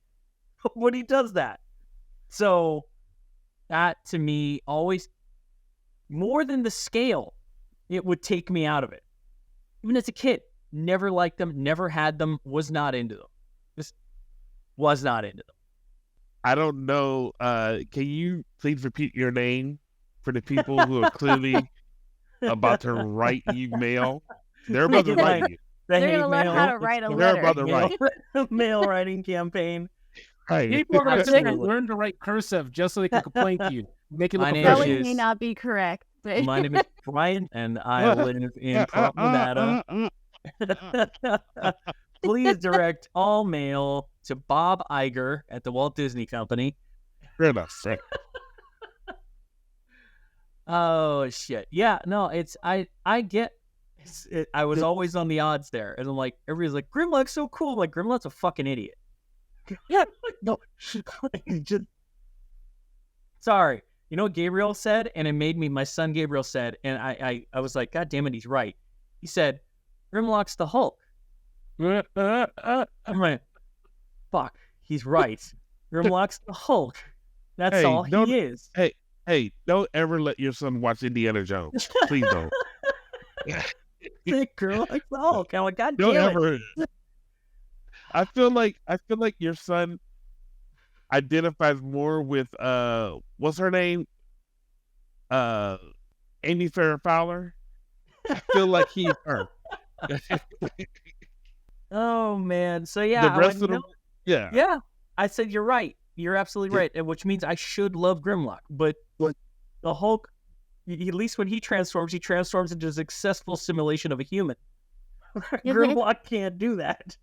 Speaker 2: Nobody does that. So that to me always, more than the scale, it would take me out of it. Even as a kid, never liked them, never had them, was not into them. Just was not into them.
Speaker 5: I don't know. Can you please repeat your name for the people who are clearly about to write you mail? They're about to write you.
Speaker 2: The
Speaker 3: They're
Speaker 2: hate
Speaker 3: gonna learn
Speaker 2: mail-
Speaker 3: how to write a
Speaker 5: They're
Speaker 3: letter.
Speaker 5: about to write.
Speaker 2: mail writing campaign.
Speaker 5: Right.
Speaker 4: People are going to
Speaker 2: Absolutely.
Speaker 4: learn to write cursive just so they can complain to you. Make it
Speaker 2: My
Speaker 4: look
Speaker 2: name
Speaker 3: Spelling
Speaker 4: official.
Speaker 3: may not be correct, but
Speaker 2: My name is Brian, and I live in Prop, Nevada. Please direct all mail to Bob Iger at the Walt Disney Company.
Speaker 5: Fair enough.
Speaker 2: Oh shit! Yeah, no, it's I get. I was always on the odds there, and I'm like, everybody's like, Grimlock's so cool. I'm like, Grimlock's a fucking idiot. Yeah, no, just sorry. You know what Gabriel said, and it made me. My son Gabriel said, and I was like, God damn it, he's right. He said, Grimlock's the Hulk. I'm like, fuck, he's right. Grimlock's the Hulk. That's
Speaker 5: Hey,
Speaker 2: all
Speaker 5: don't-
Speaker 2: he is.
Speaker 5: Hey, don't ever let your son watch Indiana Jones. Please don't.
Speaker 2: Grimlock's the Hulk. I'm like, God
Speaker 5: Don't
Speaker 2: damn it.
Speaker 5: ever. I feel like your son identifies more with what's her name? Amy Farrah Fowler. I feel like he's her.
Speaker 2: Oh man. So yeah,
Speaker 5: The
Speaker 2: I
Speaker 5: rest
Speaker 2: went,
Speaker 5: of them,
Speaker 2: no.
Speaker 5: yeah.
Speaker 2: Yeah. I said you're right. You're absolutely right, and which means I should love Grimlock. But the Hulk, at least when he transforms into a successful simulation of a human. Grimlock can't do that.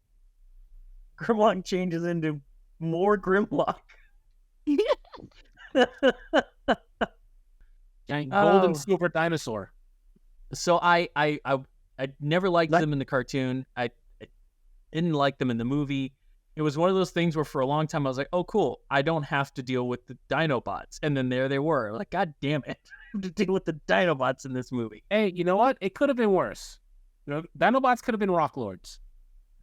Speaker 2: Grimlock changes into more Grimlock.
Speaker 4: Giant gold and silver dinosaur.
Speaker 2: So I never liked them in the cartoon. I didn't like them in the movie. It was one of those things where for a long time I was like, oh, cool. I don't have to deal with the Dinobots. And then there they were. Like, God damn it. I have to deal with the Dinobots in this movie.
Speaker 4: Hey, you know what? It could have been worse. You know, Dinobots could have been Rock Lords.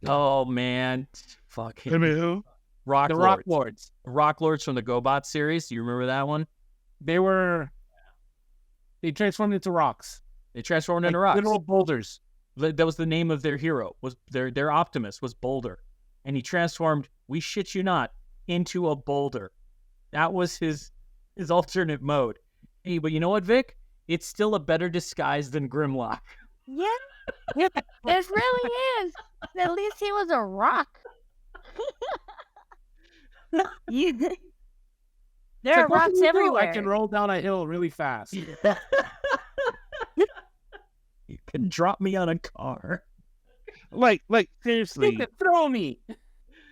Speaker 2: Oh, man. Fucking
Speaker 5: I mean, who?
Speaker 2: Rock
Speaker 4: The
Speaker 2: Lords.
Speaker 4: Rock Lords.
Speaker 2: Rock Lords from the GoBot series. Do you remember that one?
Speaker 4: They transformed into rocks.
Speaker 2: They transformed
Speaker 4: Like
Speaker 2: into rocks.
Speaker 4: literal boulders.
Speaker 2: That was the name of their hero. Was their Optimus was Boulder. And he transformed, we shit you not, into a boulder. That was his alternate mode. Hey, but you know what, Vic? It's still a better disguise than Grimlock.
Speaker 3: Yeah, it really is. At least he was a rock. There are rocks everywhere.
Speaker 4: I can roll down a hill really fast.
Speaker 2: You can drop me on a car.
Speaker 5: Like
Speaker 4: You
Speaker 5: seriously,
Speaker 4: can throw me.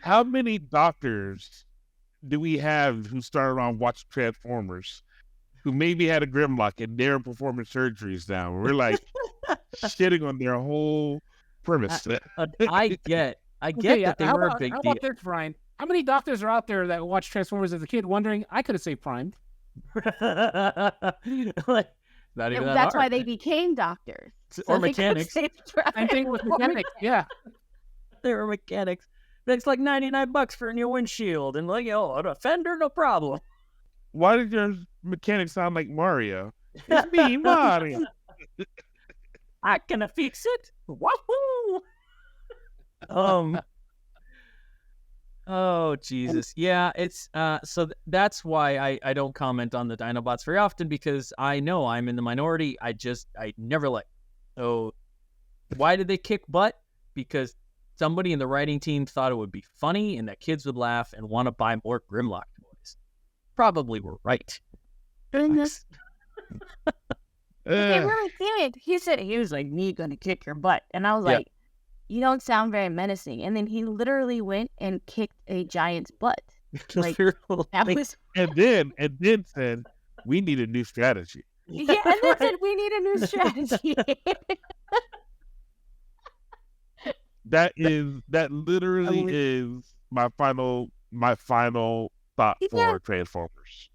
Speaker 5: how many doctors do we have who started on watching Transformers, who maybe had a Grimlock and they're performing surgeries now? We're like shitting on their whole premise.
Speaker 2: I get that they were a big
Speaker 4: how
Speaker 2: deal.
Speaker 4: about this, Brian? How many doctors are out there that watched Transformers as a kid wondering, I could have saved Prime?
Speaker 2: Like, not even
Speaker 3: That's
Speaker 2: that
Speaker 3: why
Speaker 2: hard.
Speaker 3: they became doctors.
Speaker 2: Or
Speaker 3: they could
Speaker 2: mechanics.
Speaker 3: save Prime.
Speaker 4: Same thing with mechanics. Yeah.
Speaker 2: They were mechanics. It's like $99 for a new windshield, and like, oh, a fender, no problem.
Speaker 5: Why did your mechanic sound like Mario? It's me, Mario.
Speaker 2: I can fix it. Wahoo! Oh Jesus, yeah. It's so that's why I don't comment on the Dinobots very often, because I know I'm in the minority. I never like. So why did they kick butt? Because somebody in the writing team thought it would be funny and that kids would laugh and want to buy more Grimlock toys. Probably were right.
Speaker 3: Goodness. They
Speaker 5: Uh,
Speaker 3: really did. He was like, me gonna kick your butt. And I was
Speaker 2: Yeah.
Speaker 3: like, you don't sound very menacing. And then he literally went and kicked a giant's butt. Like, that was
Speaker 5: and then said, we need a new strategy.
Speaker 3: yeah, and then said we need a new strategy.
Speaker 5: That literally is my final thought for
Speaker 3: Yeah.
Speaker 5: Transformers.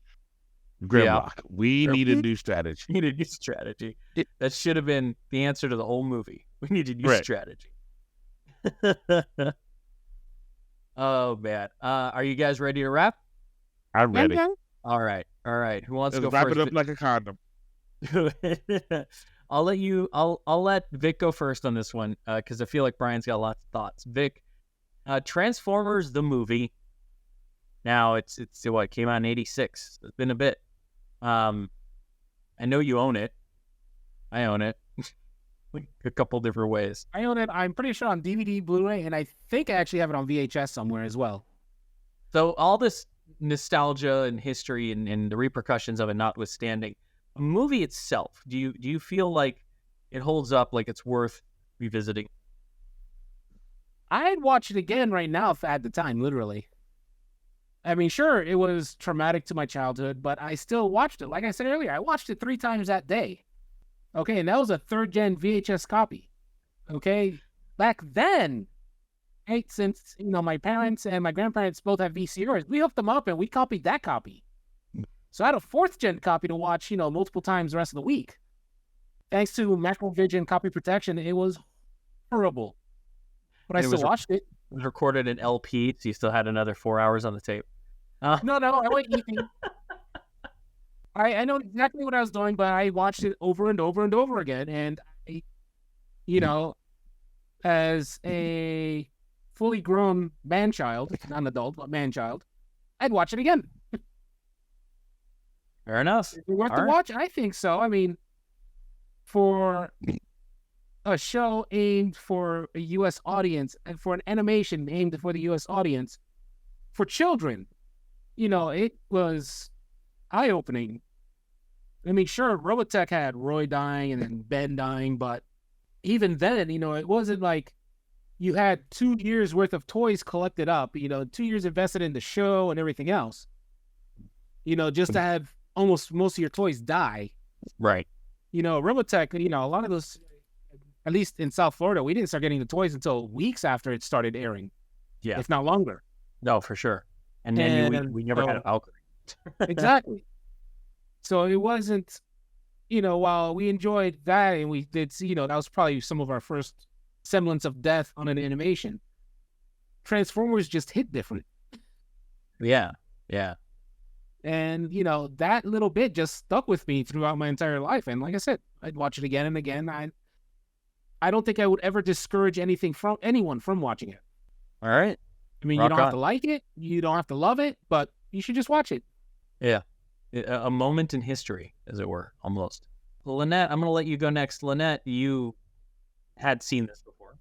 Speaker 5: Grimlock. We need a new strategy.
Speaker 2: need a new strategy. That should have been the answer to the whole movie. We need a new
Speaker 5: Right.
Speaker 2: strategy. Oh man, are you guys ready to wrap?
Speaker 5: I'm ready.
Speaker 3: Okay.
Speaker 2: All right. Who wants
Speaker 5: Let's
Speaker 2: to go
Speaker 5: wrap
Speaker 2: first?
Speaker 5: it up like a condom.
Speaker 2: I'll let Vic go first on this one, because I feel like Brian's got lots of thoughts. Vic, Transformers the movie. Now it's what, it came out in '86. It's been a bit. I know you own it. I own it. A couple different ways.
Speaker 4: I own it. I'm pretty sure on DVD, Blu-ray, and I think I actually have it on VHS somewhere as well.
Speaker 2: So all this nostalgia and history and the repercussions of it notwithstanding, a movie itself, do you feel like it holds up, like it's worth revisiting?
Speaker 4: I'd watch it again right now if I had the time, literally. I mean, sure, it was traumatic to my childhood, but I still watched it. Like I said earlier, I watched it 3 times that day. Okay, and that was a 3rd-gen VHS copy. Okay, back then, hey, since, my parents and my grandparents both have VCRs, we hooked them up and we copied that copy. So I had a 4th-gen copy to watch, multiple times the rest of the week. Thanks to Macrovision copy protection, it was horrible. But I still watched it.
Speaker 2: It was recorded in LP, so you still had another 4 hours on the tape.
Speaker 4: No, I went eating. I know exactly what I was doing, but I watched it over and over and over again. And, as a fully grown man-child, not an adult, but man-child, I'd watch it again.
Speaker 2: Fair enough.
Speaker 4: Is it worth
Speaker 2: All
Speaker 4: the
Speaker 2: right.
Speaker 4: watch? I think so. I mean, for a show aimed for a U.S. audience and for an animation aimed for the U.S. audience, for children, it was eye-opening. I mean, sure, Robotech had Roy dying and then Ben dying, but even then, it wasn't like you had 2 years worth of toys collected up, 2 years invested in the show and everything else, just to have almost most of your toys die.
Speaker 2: Right.
Speaker 4: Robotech, a lot of those, at least in South Florida, we didn't start getting the toys until weeks after it started airing.
Speaker 2: Yeah.
Speaker 4: If not longer.
Speaker 2: No, for sure. And then we never had a Valkyrie.
Speaker 4: Exactly. So it wasn't, while we enjoyed that and we did see, that was probably some of our first semblance of death on an animation. Transformers just hit different.
Speaker 2: Yeah. Yeah.
Speaker 4: And, that little bit just stuck with me throughout my entire life. And like I said, I'd watch it again and again. I don't think I would ever discourage anyone from watching it.
Speaker 2: All right.
Speaker 4: I mean,
Speaker 2: Rock
Speaker 4: you don't have
Speaker 2: on.
Speaker 4: to like it. You don't have to love it, but you should just watch it.
Speaker 2: Yeah. A moment in history, as it were, almost. Lynette, I'm going to let you go next. Lynette, you had seen this before.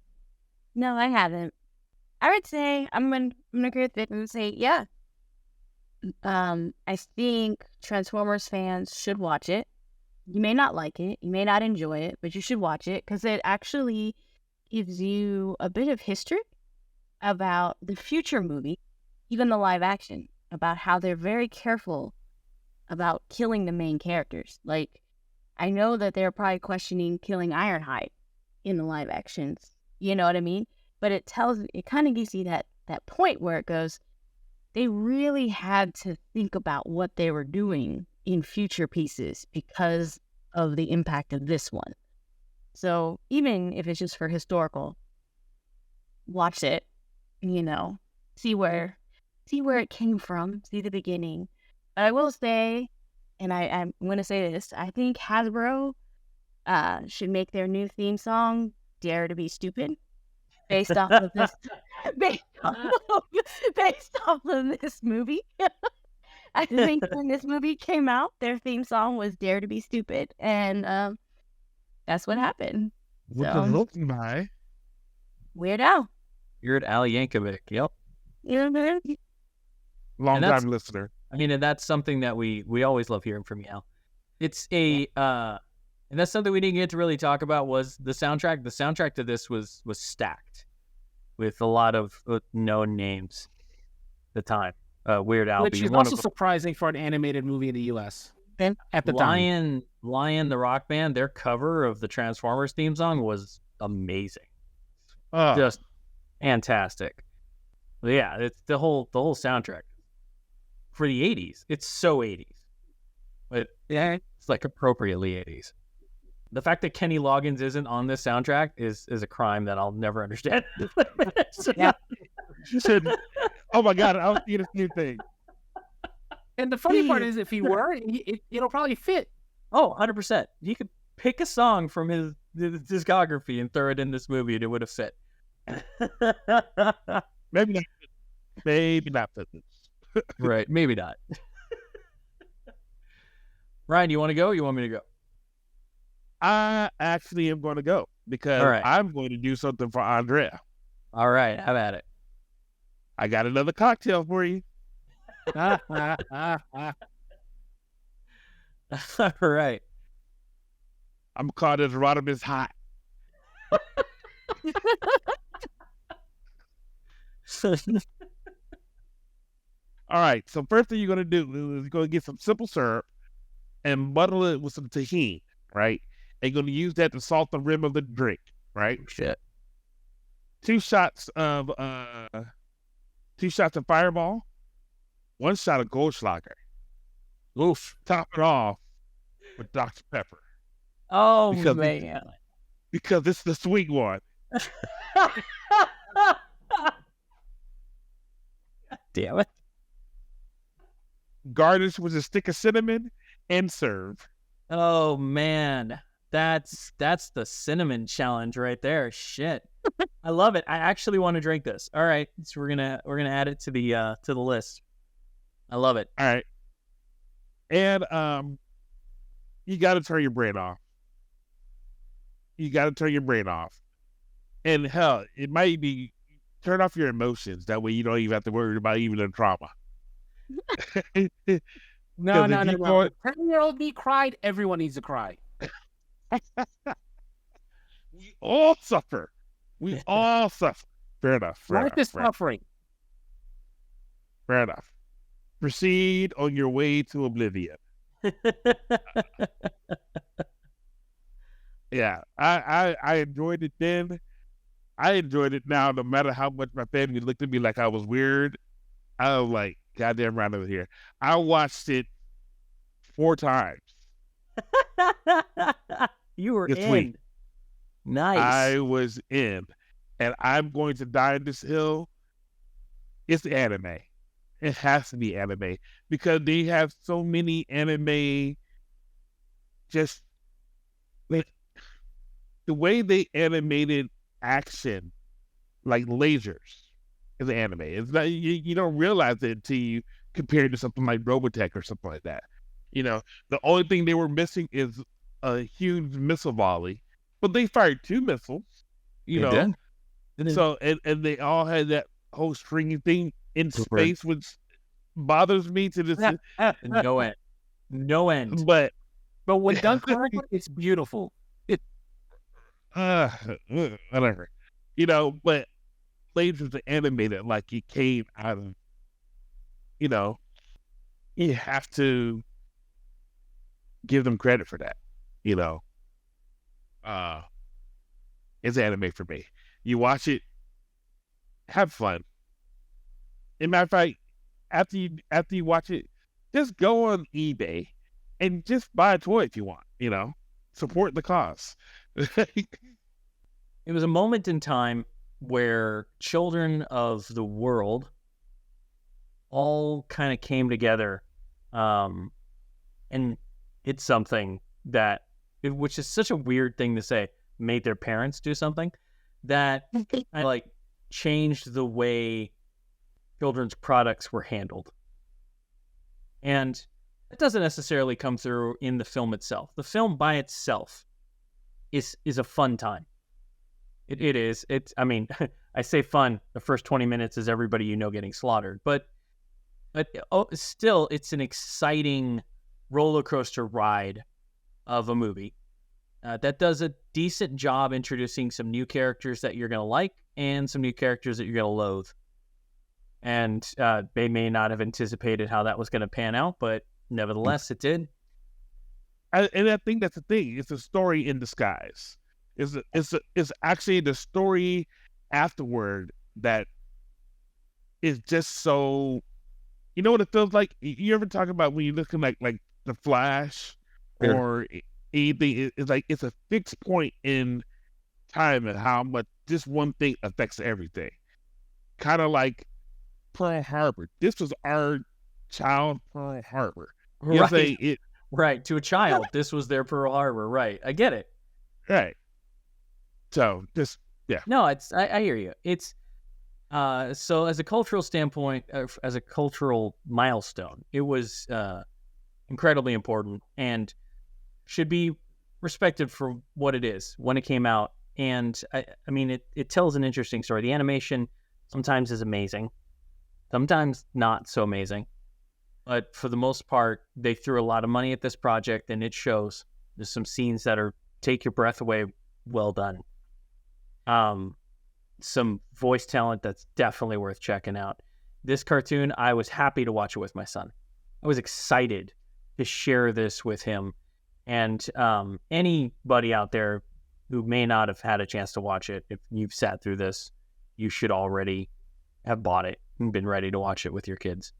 Speaker 3: No, I haven't. I would say I'm gonna agree with Vic and say yeah. I think Transformers fans should watch it. You may not like it, you may not enjoy it, but you should watch it because it actually gives you a bit of history about the future movie, even the live action, about how they're very careful about killing the main characters. Like, I know that they're probably questioning killing Ironhide in the live actions. You know what I mean? But it kind of gives you that point where it goes, they really had to think about what they were doing in future pieces because of the impact of this one. So even if it's just for historical, watch it, see where it came from, see the beginning. But I will say, and I'm going to say this, I think Hasbro should make their new theme song Dare to be Stupid based off of this based off of this movie. I think when this movie came out, their theme song was Dare to be Stupid, and that's what happened.
Speaker 5: Which
Speaker 3: So,
Speaker 5: is looking by.
Speaker 3: Weird Al.
Speaker 2: Weird Al Yankovic. Yep.
Speaker 5: Long
Speaker 2: And that's-
Speaker 5: time listener.
Speaker 2: I mean, and that's something that we always love hearing from you, Al. It's and that's something we didn't get to really talk about was the soundtrack. The soundtrack to this was stacked with a lot of known names at the time. Weird Al
Speaker 4: Which
Speaker 2: being
Speaker 4: is
Speaker 2: one
Speaker 4: also
Speaker 2: of them.
Speaker 4: surprising for an animated movie in the U.S.
Speaker 3: Okay.
Speaker 4: at the time.
Speaker 2: Lion, the rock band, their cover of the Transformers theme song was amazing.
Speaker 5: Oh,
Speaker 2: Just fantastic. But yeah, it's the whole soundtrack for the 80s. It's so 80s. But
Speaker 4: Yeah.
Speaker 2: it's like appropriately 80s. The fact that Kenny Loggins isn't on this soundtrack is a crime that I'll never understand.
Speaker 3: Yeah.
Speaker 5: you said, oh my God, I was thinking the same thing.
Speaker 4: And the funny part is, if he were, it'll probably fit.
Speaker 2: Oh, 100%. He could pick a song from his discography and throw it in this movie and it would have fit.
Speaker 5: Maybe not. Maybe not fitness.
Speaker 2: Right. Maybe not. Ryan, you want to go or you want me to go?
Speaker 5: I actually am going to go because
Speaker 2: All right.
Speaker 5: I'm going to do something for Andrea.
Speaker 2: All right. Have at it.
Speaker 5: I got another cocktail for you.
Speaker 2: All right.
Speaker 5: I'm going to call this Rodimus Hot. All right. So first thing you're going to do is you're going to get some simple syrup and muddle it with some tahini, right? And you're going to use that to salt the rim of the drink, right?
Speaker 2: Shit.
Speaker 5: 2 shots of Fireball, 1 shot of Goldschlager.
Speaker 2: Oof.
Speaker 5: Top it off with Dr. Pepper
Speaker 2: Oh,
Speaker 5: Because-
Speaker 2: man.
Speaker 5: because it's the sweet one.
Speaker 2: Damn it.
Speaker 5: Garnish with a stick of cinnamon and serve.
Speaker 2: Oh, man. That's the cinnamon challenge right there. Shit. I love it. I actually want to drink this. All right. So we're gonna add it to the list. I love it.
Speaker 5: All right. And you got to turn your brain off. You got to turn your brain off. And hell, it might be turn off your emotions. That way you don't even have to worry about even the trauma.
Speaker 4: No. 10-year-old me cried. Everyone needs to cry.
Speaker 5: We all suffer. We all suffer. Fair enough.
Speaker 4: Life is suffering.
Speaker 5: Fair enough. Proceed on your way to oblivion. Yeah, I enjoyed it then. I enjoyed it now, no matter how much my family looked at me like I was weird. I was like, goddamn right over here. I watched it 4 times.
Speaker 2: You were
Speaker 5: this
Speaker 2: in.
Speaker 5: week.
Speaker 2: Nice.
Speaker 5: I was in. And I'm going to die on this hill. It's anime. It has to be anime. Because they have so many anime, just like the way they animated action, like lasers, is anime. It's not, you don't realize it until you compare it to something like Robotech or something like that. You know, the only thing they were missing is a huge missile volley, but they fired 2 missiles. You know, so and they all had that whole stringy thing in space, which bothers me to this.
Speaker 2: No end. No end.
Speaker 5: But
Speaker 4: when done correctly, it's beautiful.
Speaker 5: Whatever. You know, but lasers are animated like it came out of, you know, you have to give them credit for that. You know, it's anime for me. You watch it, have fun. As a matter of fact, after you watch it, just go on eBay and just buy a toy if you want. You know, support the cause.
Speaker 2: It was a moment in time where children of the world all kind of came together, and it's something that, which is such a weird thing to say, made their parents do something that like changed the way children's products were handled. And it doesn't necessarily come through in the film itself. The film by itself is a fun time. It is. I mean, I say fun. The first 20 minutes is everybody you know getting slaughtered, but still, it's an exciting roller coaster ride of a movie that does a decent job introducing some new characters that you're going to like and some new characters that you're going to loathe. And they may not have anticipated how that was going to pan out, but nevertheless, it did.
Speaker 5: And I think that's the thing. It's a story in disguise. It's actually the story afterward that is just so. You know what it feels like? You ever talk about when you're looking like The Flash or anything? It's like it's a fixed point in time and how much this one thing affects everything. Kind of like Pearl Harbor. This was our child Pearl Harbor. You know what I'm saying?
Speaker 2: Right. To a child, this was their Pearl Harbor. Right. I get it.
Speaker 5: Right. So just, yeah.
Speaker 2: No, I hear you. It's, so as a cultural standpoint, as a cultural milestone, it was incredibly important and should be respected for what it is when it came out. And I mean, it tells an interesting story. The animation sometimes is amazing, sometimes not so amazing. But for the most part, they threw a lot of money at this project, and it shows. There's some scenes that are take your breath away. Well done. Some voice talent that's definitely worth checking out. This cartoon, I was happy to watch it with my son. I was excited to share this with him. And anybody out there who may not have had a chance to watch it, if you've sat through this, you should already have bought it and been ready to watch it with your kids.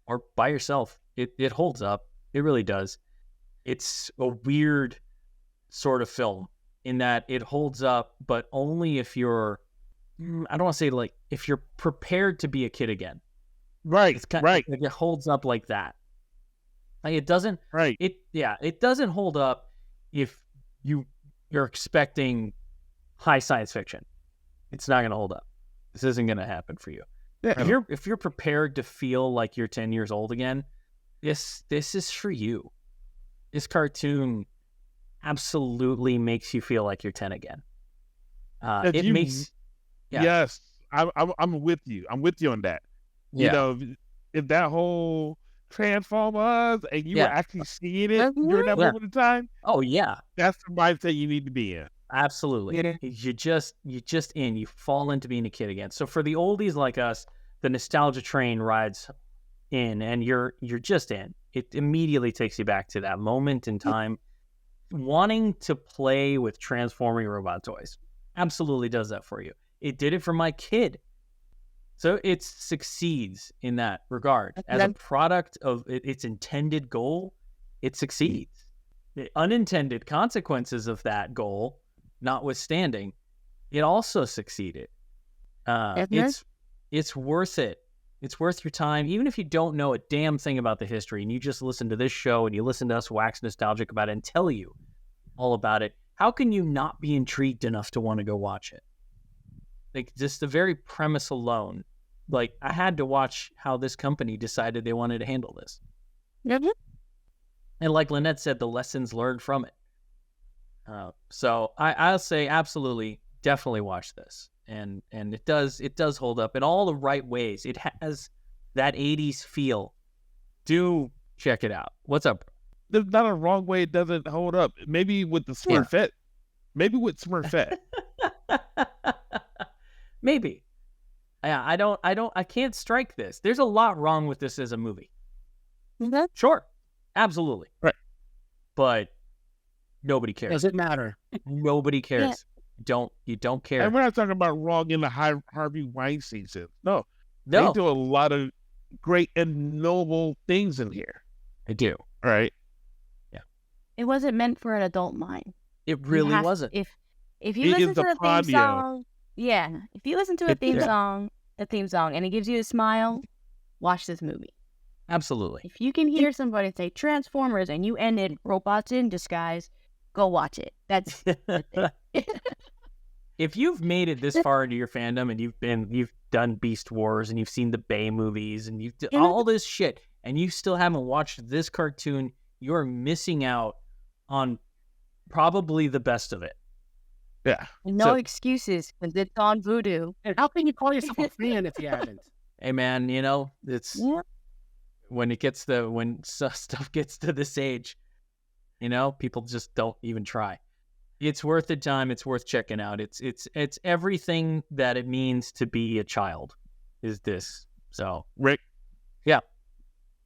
Speaker 2: Or by yourself. It holds up. It really does. It's a weird sort of film in that it holds up, but only if you're, I don't want to say like, if you're prepared to be a kid again.
Speaker 5: Right,
Speaker 2: it's kind
Speaker 5: right.
Speaker 2: Of, like, it holds up like that. Like it doesn't,
Speaker 5: right.
Speaker 2: It doesn't hold up if you're expecting high science fiction. It's not going to hold up. This isn't going to happen for you. If you're prepared to feel like you're 10 years old again, this is for you. This cartoon absolutely makes you feel like you're 10 again.
Speaker 5: Yes, I'm with you. I'm with you on that.
Speaker 2: Yeah.
Speaker 5: You know, if that whole Transformers and you were actually seeing it during that moment of time,
Speaker 2: oh yeah,
Speaker 5: that's the mindset you need to be in.
Speaker 2: Absolutely.
Speaker 4: Yeah.
Speaker 2: You fall into being a kid again. So for the oldies like us, the nostalgia train rides in, and you're just in. It immediately takes you back to that moment in time, wanting to play with transforming robot toys. Absolutely does that for you. It did it for my kid. So it succeeds in that regard. As a product of its intended goal, it succeeds. The unintended consequences of that goal notwithstanding, it also succeeded. It's worth it. It's worth your time, even if you don't know a damn thing about the history and you just listen to this show and you listen to us wax nostalgic about it and tell you all about it. How can you not be intrigued enough to want to go watch it? Like, just the very premise alone, like, I had to watch how this company decided they wanted to handle this.
Speaker 3: Mm-hmm.
Speaker 2: And like Lynette said, the lessons learned from it. So I'll say absolutely, definitely watch this. And it does hold up in all the right ways. It has that 80s feel. Do check it out. What's up?
Speaker 5: There's not a wrong way it doesn't hold up. Maybe with the Smurfette. Maybe with Smurfette.
Speaker 2: Maybe. Yeah, I can't strike this. There's a lot wrong with this as a movie.
Speaker 3: Mm-hmm.
Speaker 2: Sure. Absolutely.
Speaker 5: Right.
Speaker 2: But nobody cares.
Speaker 4: Does it matter?
Speaker 2: Nobody cares. You don't care.
Speaker 5: And we're not talking about wrong in the Harvey Weinstein sense. No.
Speaker 2: No.
Speaker 5: They do a lot of great and noble things in here.
Speaker 2: They do.
Speaker 5: All right.
Speaker 3: Yeah. It wasn't meant for an adult mind.
Speaker 2: It really wasn't.
Speaker 3: If you listen to the theme song, if you listen to a theme song, and it gives you a smile, watch this movie.
Speaker 2: Absolutely.
Speaker 3: If you can hear somebody say Transformers and you ended robots in disguise, go watch it. That's
Speaker 2: if you've made it this far into your fandom and you've done Beast Wars and you've seen the Bay movies and you've done all this shit and you still haven't watched this cartoon, you're missing out on probably the best of it.
Speaker 5: Yeah.
Speaker 3: No excuses because it's on Voodoo.
Speaker 4: And how can you call yourself a fan if you haven't?
Speaker 2: Hey man, it's when stuff gets to this age, people just don't even try. It's worth the time. It's worth checking out. It's everything that it means to be a child is this. So
Speaker 5: Rick.
Speaker 2: Yeah.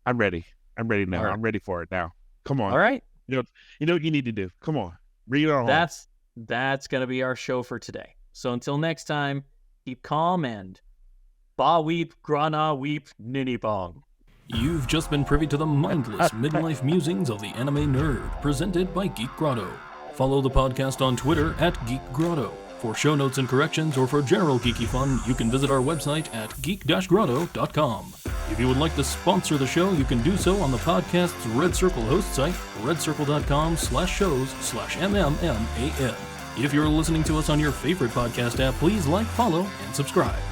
Speaker 5: I'm ready. I'm ready now.
Speaker 2: Right.
Speaker 5: I'm ready for it now. Come on.
Speaker 2: All right.
Speaker 5: You know what you need to do. Come on. Bring it on home.
Speaker 2: That's going to be our show for today. So until next time, keep calm and ba weep, grana weep, ninny bong.
Speaker 1: You've just been privy to the mindless midlife musings of the anime nerd, presented by Geek Grotto. Follow the podcast on Twitter @Geek Grotto. For show notes and corrections or for general geeky fun, you can visit our website at geek-grotto.com. If you would like to sponsor the show, you can do so on the podcast's Red Circle host site, redcircle.com/shows/MMMAN. If you're listening to us on your favorite podcast app, please like, follow, and subscribe.